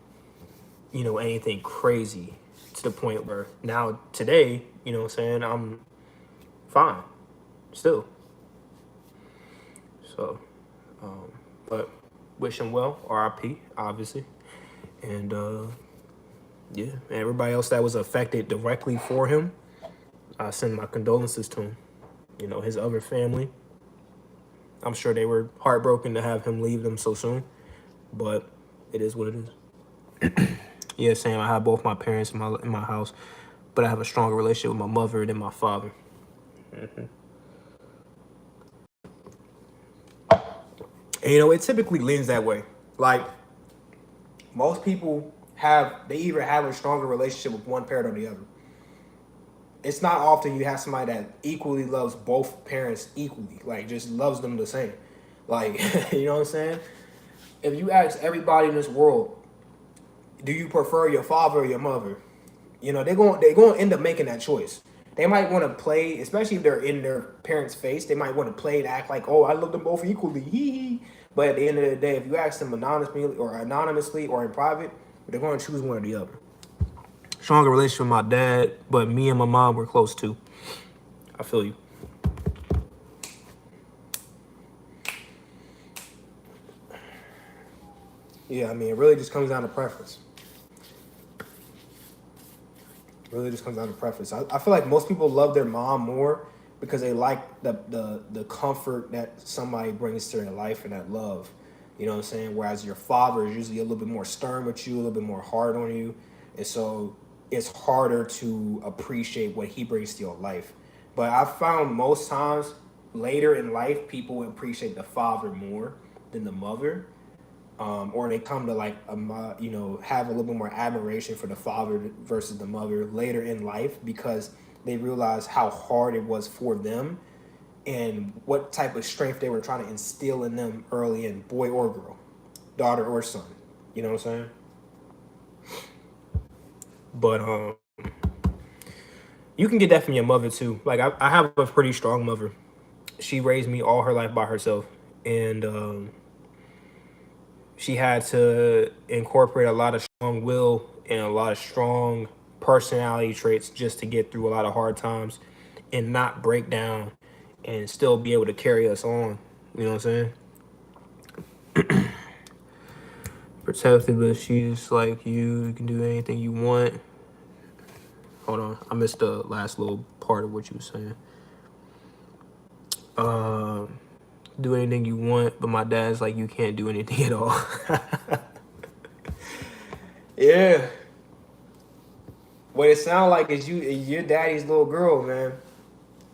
anything crazy to the point where now today, what I'm saying, I'm fine still. So, but wish him well, RIP, obviously. And yeah, everybody else that was affected directly for him, I send my condolences to him. His other family, I'm sure they were heartbroken to have him leave them so soon, but it is what it is. Yeah, Sam, I have both my parents in my house, but I have a stronger relationship with my mother than my father. Mm-hmm. And, it typically leans that way. Like, most people they either have a stronger relationship with one parent or the other. It's not often you have somebody that equally loves both parents equally, like just loves them the same. Like, you know what I'm saying? If you ask everybody in this world, do you prefer your father or your mother? They're going to end up making that choice. They might want to play, especially if they're in their parents' face, they might want to play and act like, oh, I love them both equally. Hee hee. But at the end of the day, if you ask them anonymously or in private, they're going to choose one or the other. Stronger relationship with my dad, but me and my mom were close too. I feel you. Yeah, I mean, it really just comes down to preference. It really just comes down to preference. I feel like most people love their mom more because they like the comfort that somebody brings to their life and that love. You know what I'm saying? Whereas your father is usually a little bit more stern with you, a little bit more hard on you. And so it's harder to appreciate what he brings to your life. But I've found most times later in life, people appreciate the father more than the mother, or they come to like have a little bit more admiration for the father versus the mother later in life because they realize how hard it was for them and what type of strength they were trying to instill in them early in boy or girl, daughter or son. You know what I'm saying? But you can get that from your mother too. Like I have a pretty strong mother. She raised me all her life by herself, and she had to incorporate a lot of strong will and a lot of strong personality traits just to get through a lot of hard times and not break down and still be able to carry us on. You know what I'm saying? Protective, but she's like you can do anything you want. Hold on, I missed the last little part of what you were saying. Do anything you want, but my dad's like you can't do anything at all. Yeah. What it sounds like is your daddy's little girl, man.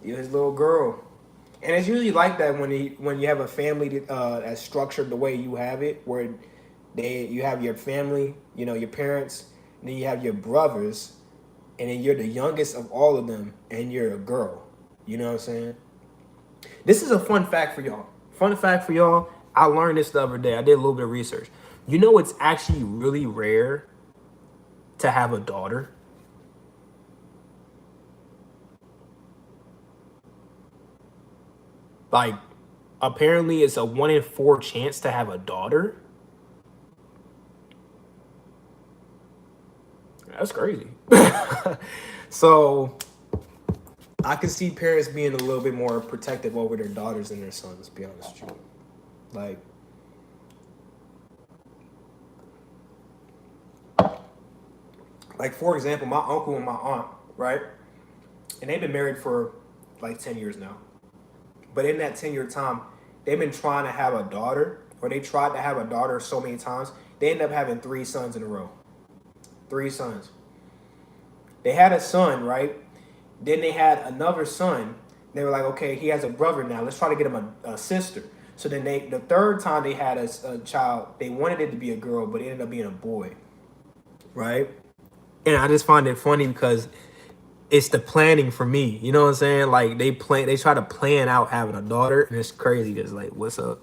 You're his little girl. And it's usually like that when you have a family that's structured the way you have it, where you have your family, your parents, and then you have your brothers, and then you're the youngest of all of them, and you're a girl. You know what I'm saying? This is a fun fact for y'all. Fun fact for y'all. I learned this the other day. I did a little bit of research. You know, it's actually really rare to have a daughter. Like, apparently, it's a 1 in 4 chance to have a daughter. That's crazy. So I can see parents being a little bit more protective over their daughters than their sons, to be honest with you. Like for example, my uncle and my aunt, right? And they've been married for like 10 years now. But in that 10-year time, they've been trying to have a daughter, or they tried to have a daughter so many times, they ended up having 3 sons in a row. 3 sons. They had a son, right? Then they had another son. They were like, okay, he has a brother now. Let's try to get him a sister. So then the third time they had a child, they wanted it to be a girl, but it ended up being a boy, right? And I just find it funny because it's the planning for me. You know what I'm saying? Like they try to plan out having a daughter, and it's crazy. Just like, what's up?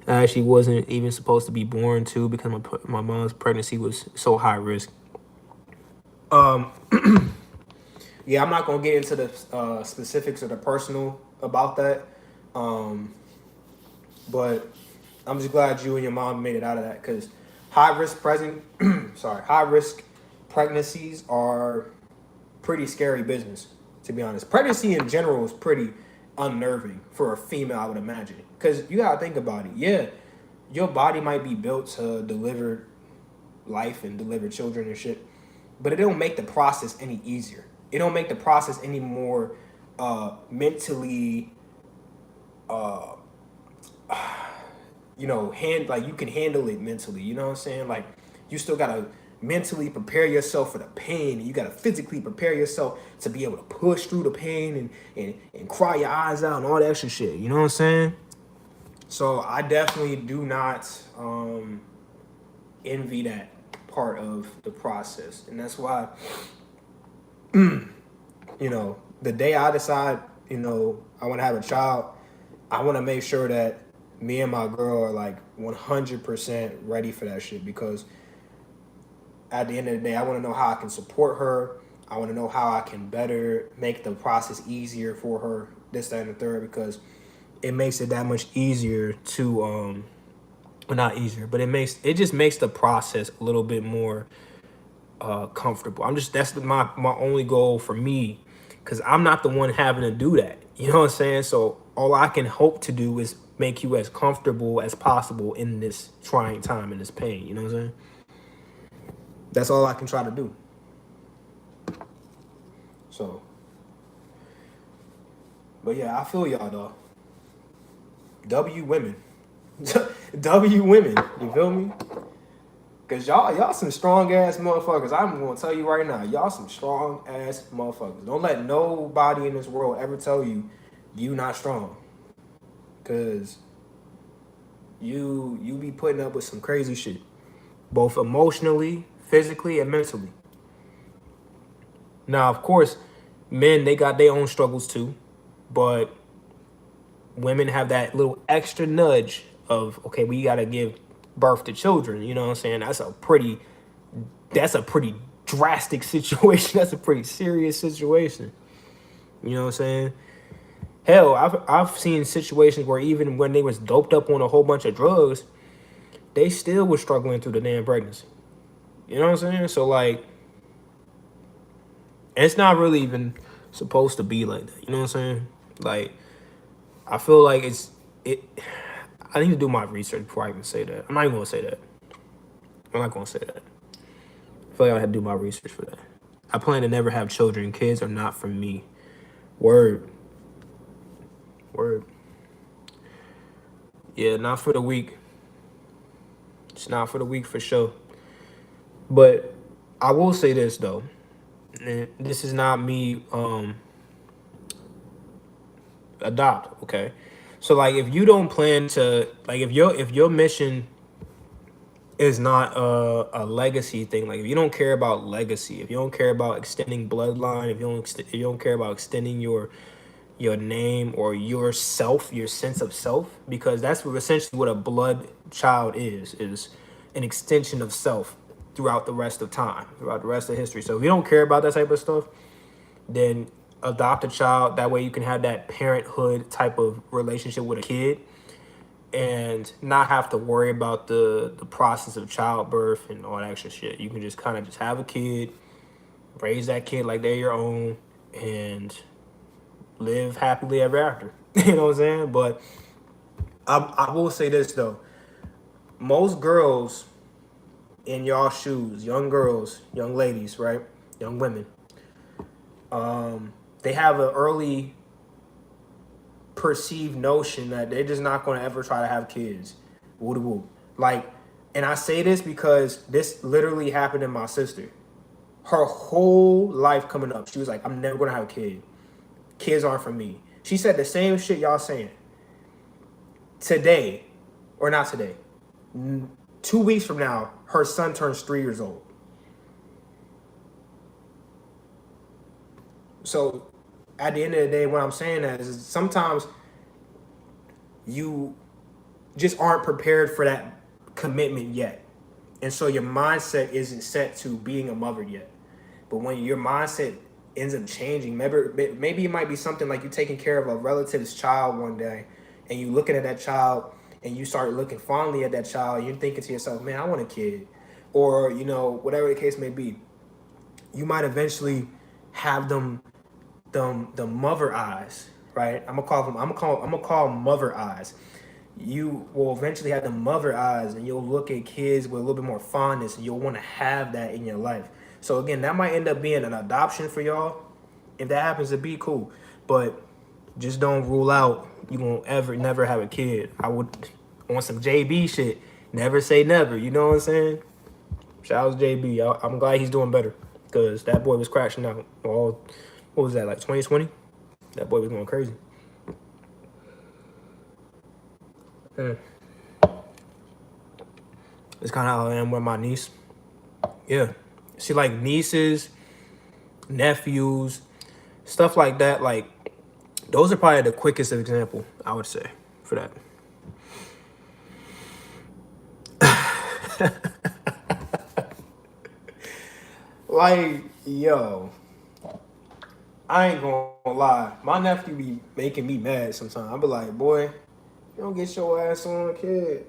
I actually wasn't even supposed to be born too because my mom's pregnancy was so high risk. Um, yeah, I'm not gonna get into the specifics or the personal about that. Um, but I'm just glad you and your mom made it out of that because high risk pregnancies are pretty scary business, to be honest. Pregnancy in general is pretty unnerving for a female, I would imagine. Because you gotta think about it. Yeah, your body might be built to deliver life and deliver children and shit, but it don't make the process any easier. It don't make the process any more mentally, like you can handle it mentally. You know what I'm saying? Like you still gotta mentally prepare yourself for the pain. You gotta physically prepare yourself to be able to push through the pain and cry your eyes out and all that extra shit. You know what I'm saying? So I definitely do not envy that part of the process, and that's why the day I decide I want to have a child, I want to make sure that me and my girl are like 100% ready for that shit because at the end of the day, I want to know how I can support her. I want to know how I can better make the process easier for her, this, that, and the third, because it makes it that much easier to, well, not easier, but it just makes the process a little bit more comfortable. That's my only goal for me because I'm not the one having to do that. You know what I'm saying? So all I can hope to do is make you as comfortable as possible in this trying time, in this pain. You know what I'm saying? That's all I can try to do. So, but yeah, I feel y'all though. W women. W women. You feel me? Cause y'all some strong ass motherfuckers. I'm gonna tell you right now, y'all some strong ass motherfuckers. Don't let nobody in this world ever tell you not strong. Cause you be putting up with some crazy shit. Both emotionally, physically, and mentally. Now, of course, men they got their own struggles too, but women have that little extra nudge of, okay, we gotta give birth to children. You know what I'm saying? That's a pretty drastic situation. That's a pretty serious situation. You know what I'm saying? Hell, I've seen situations where even when they was doped up on a whole bunch of drugs, they still was struggling through the damn pregnancy. You know what I'm saying? So like, it's not really even supposed to be like that. You know what I'm saying? Like, I feel like it. I need to do my research before I even say that. I'm not even gonna say that. I'm not gonna say that. I feel like I had to do my research for that. I plan to never have children. Kids are not for me. Word. Word. Yeah, not for the weak. It's not for the weak for sure. But I will say this though. And this is not me adopt, okay? So like if you don't plan to like if your mission is not a legacy thing, like if you don't care about legacy, if you don't care about extending bloodline, if you don't care about extending your name or yourself, your sense of self, because that's essentially what a blood child is an extension of self throughout the rest of time, throughout the rest of history. So if you don't care about that type of stuff, then adopt a child. That way you can have that parenthood type of relationship with a kid and not have to worry about the process of childbirth and all that extra shit. You can just kind of just have a kid, raise that kid like they're your own, and live happily ever after. You know what I'm saying? But I will say this though. Most girls in y'all shoes, young girls, young ladies, right? Young women, they have an early perceived notion that they're just not going to ever try to have kids. Woo to woo. Like, and I say this because this literally happened to my sister. Her whole life coming up, she was like, I'm never going to have a kid. Kids aren't for me. She said the same shit y'all saying. Today, or not today, 2 weeks from now, her son turns 3 years old. So at the end of the day, what I'm saying is sometimes you just aren't prepared for that commitment yet. And so your mindset isn't set to being a mother yet. But when your mindset ends up changing, maybe it might be something like you taking care of a relative's child one day and you looking at that child and you start looking fondly at that child and you're thinking to yourself, man, I want a kid. Or, whatever the case may be. You might eventually have the mother eyes, right? I'm gonna call them mother eyes. You will eventually have the mother eyes and you'll look at kids with a little bit more fondness and you'll want to have that in your life. So again, that might end up being an adoption for y'all. If that happens to be cool, but just don't rule out you won't never have a kid. I would, on some JB shit, never say never. You know what I'm saying? Shout out to JB. I'm glad he's doing better because that boy was crashing out. What was that, like 2020? That boy was going crazy. It's kind of how I am with my niece. Yeah. See, like nieces, nephews, stuff like that. Like, those are probably the quickest example, I would say, for that. Like, yo, I ain't gonna lie. My nephew be making me mad sometimes. I be like, boy, you don't get your ass on, kid.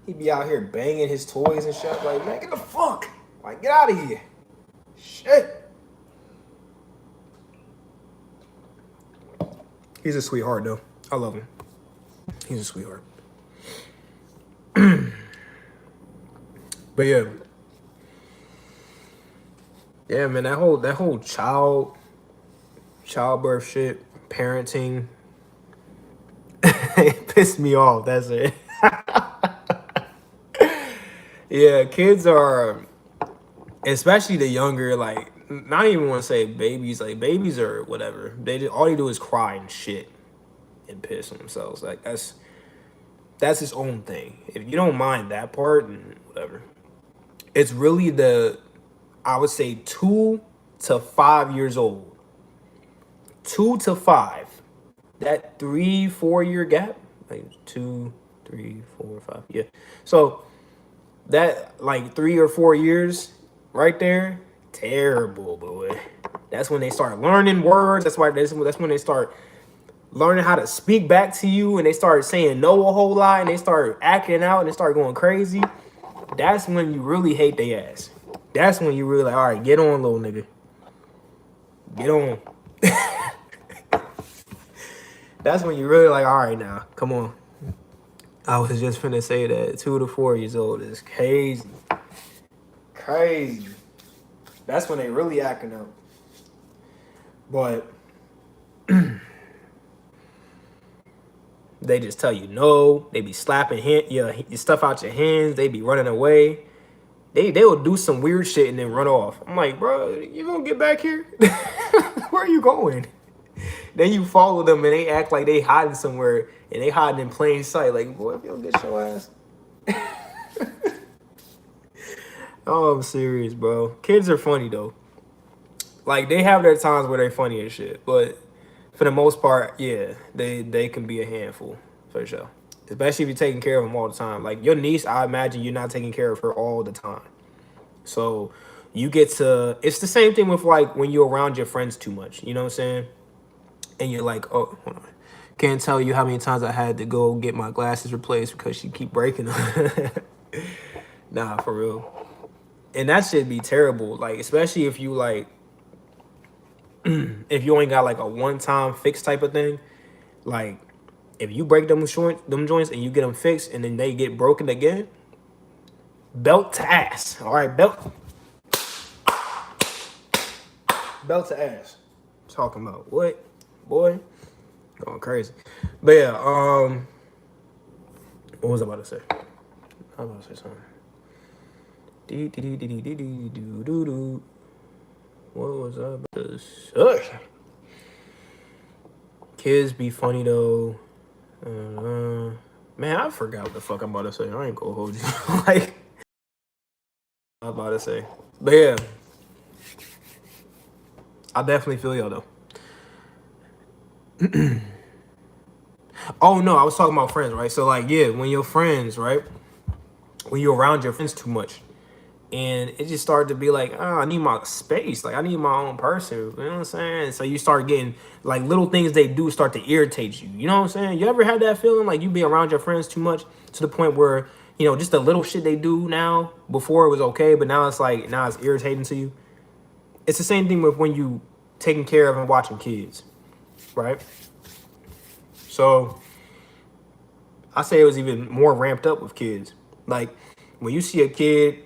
He be out here banging his toys and shit. Like, man, get the fuck. Like, get out of here. Shit. He's a sweetheart, though. I love him. He's a sweetheart. But yeah. Yeah, man, that whole childbirth shit, parenting, it pissed me off. That's it. Yeah, kids are, especially the younger, like, not even want to say babies, like babies or whatever. All they do is cry and shit and piss on themselves. Like that's his own thing. If you don't mind that part, and whatever. It's really I would say 2 to 5 years old. 2 to 5. That 3-4 year gap, like 2, 3, 4, 5. Yeah. So that like 3 or 4 years right there, terrible, boy. That's when they start learning words. That's when they start learning how to speak back to you, and they start saying no a whole lot, and they start acting out, and they start going crazy. That's when you really hate their ass. That's when you really like, all right, get on, little nigga. Get on. That's when you really like, all right, now, come on. I was just finna say that 2 to 4 years old is crazy. Crazy. That's when they really acting up. But they just tell you no. They be slapping your stuff out your hands. They be running away. They will do some weird shit and then run off. I'm like, bro, you gonna get back here? Where are you going? Then you follow them and they act like they hiding somewhere and they hiding in plain sight. Like, boy, if you don't get your ass. Oh, I'm serious, bro. Kids are funny though. Like, they have their times where they're funny and shit, but for the most part, yeah, they can be a handful for sure. Especially if you're taking care of them all the time. Like your niece, I imagine you're not taking care of her all the time. So you get to, it's the same thing with like when you're around your friends too much. You know what I'm saying? And you're like, oh, hold on. Can't tell you how many times I had to go get my glasses replaced because she keep breaking them. Nah, for real. And that should be terrible. Like, especially if you like, if you ain't got like a one-time fix type of thing. Like, if you break them joints and you get them fixed and then they get broken again, belt to ass. All right, belt to ass. Talking about what, boy? Going crazy. But yeah, what was I about to say? I was about to say something. What was I about to say? Kids be funny though. Man, I forgot what the fuck I'm about to say. I ain't gonna hold you. Like, I'm about to say. But yeah, I definitely feel y'all though. Oh no, I was talking about friends, right? So like, yeah, when you're friends, right? When you're around your friends too much, and it just started to be like, oh, I need my space. Like, I need my own person. You know what I'm saying? So you start getting, like, little things they do start to irritate you. You know what I'm saying? You ever had that feeling like you be around your friends too much to the point where, you know, just the little shit they do now, before it was okay, but now it's like, now it's irritating to you? It's the same thing with when you taking care of and watching kids, right? So I say it was even more ramped up with kids. Like, when you see a kid,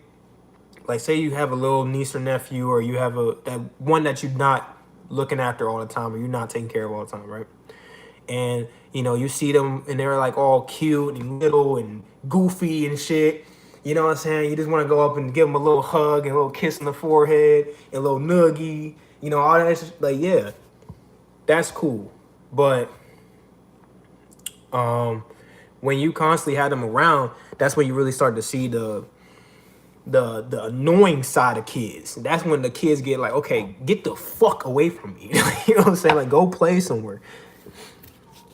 like, say you have a little niece or nephew, or you have that one that you're not looking after all the time, or you're not taking care of all the time, right? And, you know, you see them and they're like all cute and little and goofy and shit. You know what I'm saying? You just want to go up and give them a little hug and a little kiss on the forehead and a little noogie. You know, all that shit. Like, yeah, that's cool. But when you constantly have them around, that's when you really start to see the annoying side of kids. That's when the kids get like, okay, get the fuck away from me. You know what I'm saying? Like, go play somewhere.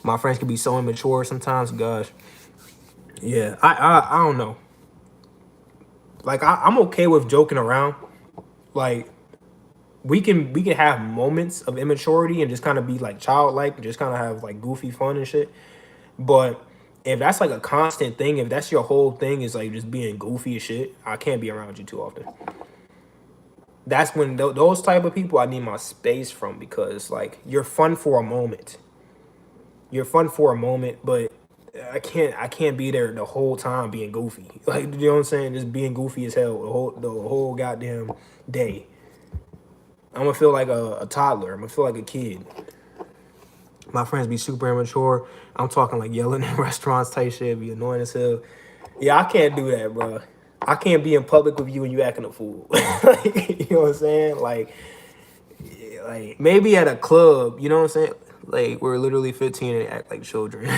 My friends can be so immature sometimes. Gosh, yeah, I don't know. Like, I'm okay with joking around. Like, we can have moments of immaturity and just kind of be like childlike and just kind of have like goofy fun and shit. But if that's like a constant thing, if that's your whole thing is like just being goofy as shit, I can't be around you too often. That's when those type of people I need my space from, because like, you're fun for a moment. you're fun for a moment, but I can't be there the whole time being goofy. Like, you know what I'm saying? Just being goofy as hell the whole goddamn day. I'm gonna feel like a toddler. I'm gonna feel like a kid. My friends be super immature. I'm talking like yelling in restaurants type shit, be annoying as hell. Yeah, I can't do that, bro. I can't be in public with you and you acting a fool. Like, you know what I'm saying? Like maybe at a club, you know what I'm saying? Like we're literally 15 and act like children.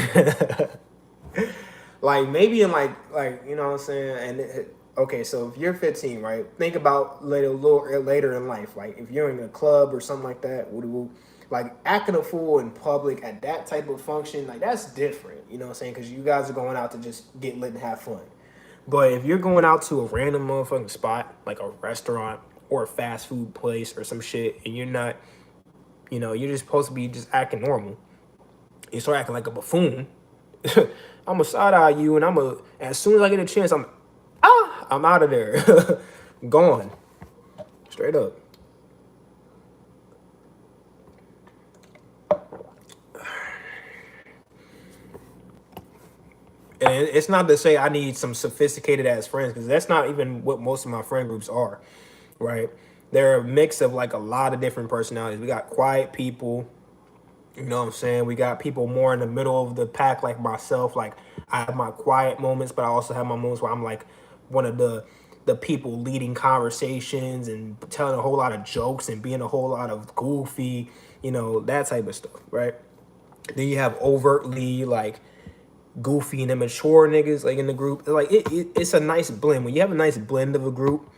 Like maybe in like you know what I'm saying? Okay, so if you're 15, right? Think about later in life. Like if you're in a club or something like that, like acting a fool in public at that type of function, like that's different. You know what I'm saying? Because you guys are going out to just get lit and have fun. But if you're going out to a random motherfucking spot, like a restaurant or a fast food place or some shit, and you're not, you're just supposed to be just acting normal. You start acting like a buffoon. I'm gonna side eye you, and as soon as I get a chance, I'm out of there, gone, straight up. And it's not to say I need some sophisticated ass friends, because that's not even what most of my friend groups are, right? They're a mix of like a lot of different personalities. We got quiet people, you know what I'm saying? We got people more in the middle of the pack, like myself. Like I have my quiet moments, but I also have my moments where I'm like one of the people leading conversations and telling a whole lot of jokes and being a whole lot of goofy, that type of stuff, right? Then you have overtly like goofy and immature niggas like in the group. Like it's a nice blend. When you have a nice blend of a group,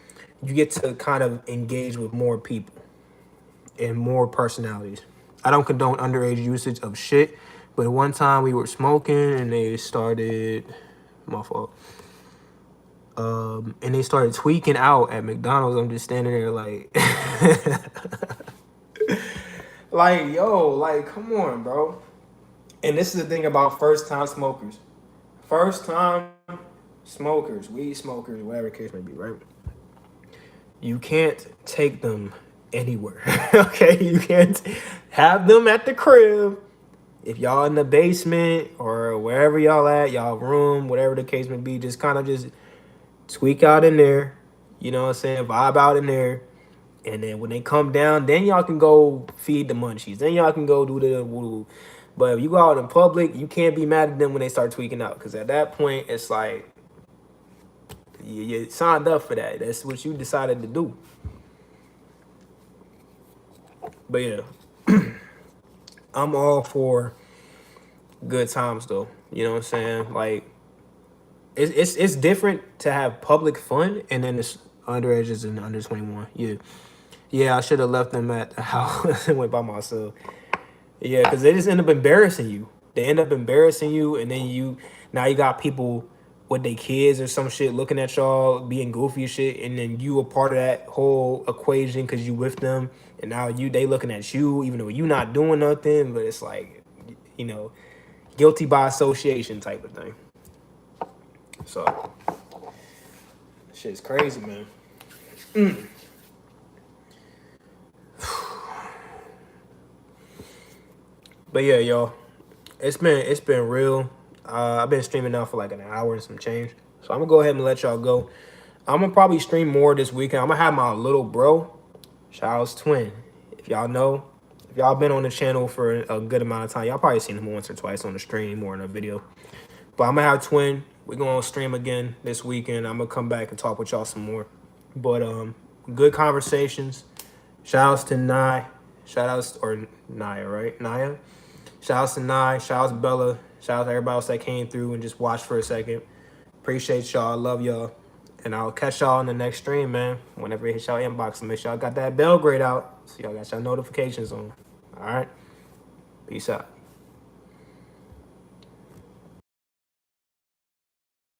you get to kind of engage with more people and more personalities. I don't condone underage usage of shit, but one time we were smoking and they started, my fault, and they started tweaking out at McDonald's. I'm just standing there like, like, yo, like, come on, bro. And this is the thing about first time smokers. First time smokers, weed smokers, whatever the case may be, right? You can't take them anywhere. Okay? You can't have them at the crib. If y'all in the basement or wherever y'all at, y'all room, whatever the case may be, just kind of just tweak out in there. You know what I'm saying? Vibe out in there. And then when they come down, then y'all can go feed the munchies. Then y'all can go do the woo. But if you go out in public, you can't be mad at them when they start tweaking out. Because at that point, it's like, you signed up for that. That's what you decided to do. But yeah, I'm all for good times though. You know what I'm saying? Like, it's different to have public fun and then it's underages and under 21. Yeah, I should have left them at the house and went by myself. Yeah, because they just end up embarrassing you. They end up embarrassing you, and then now you got people with their kids or some shit looking at y'all being goofy as shit, and then you a part of that whole equation because you with them, and now they looking at you even though you not doing nothing, but it's like, guilty by association type of thing. So, shit's crazy, man. But yeah, y'all, it's been real. I've been streaming now for like an hour and some change, so I'm gonna go ahead and let y'all go. I'm gonna probably stream more this weekend. I'm gonna have my little bro, Child's twin. If y'all been on the channel for a good amount of time, y'all probably seen him once or twice on the stream or in a video. But I'm gonna have twin. We're gonna stream again this weekend. I'm gonna come back and talk with y'all some more. But good conversations. Shouts to Nye. Or Naya, right? Naya. Shouts to Nye. Shouts to Bella. Shouts to everybody else that came through and just watched for a second. Appreciate y'all. Love y'all. And I'll catch y'all in the next stream, man. Whenever it hits y'all inbox, and make sure y'all got that bell grade out so y'all got y'all notifications on. All right? Peace out.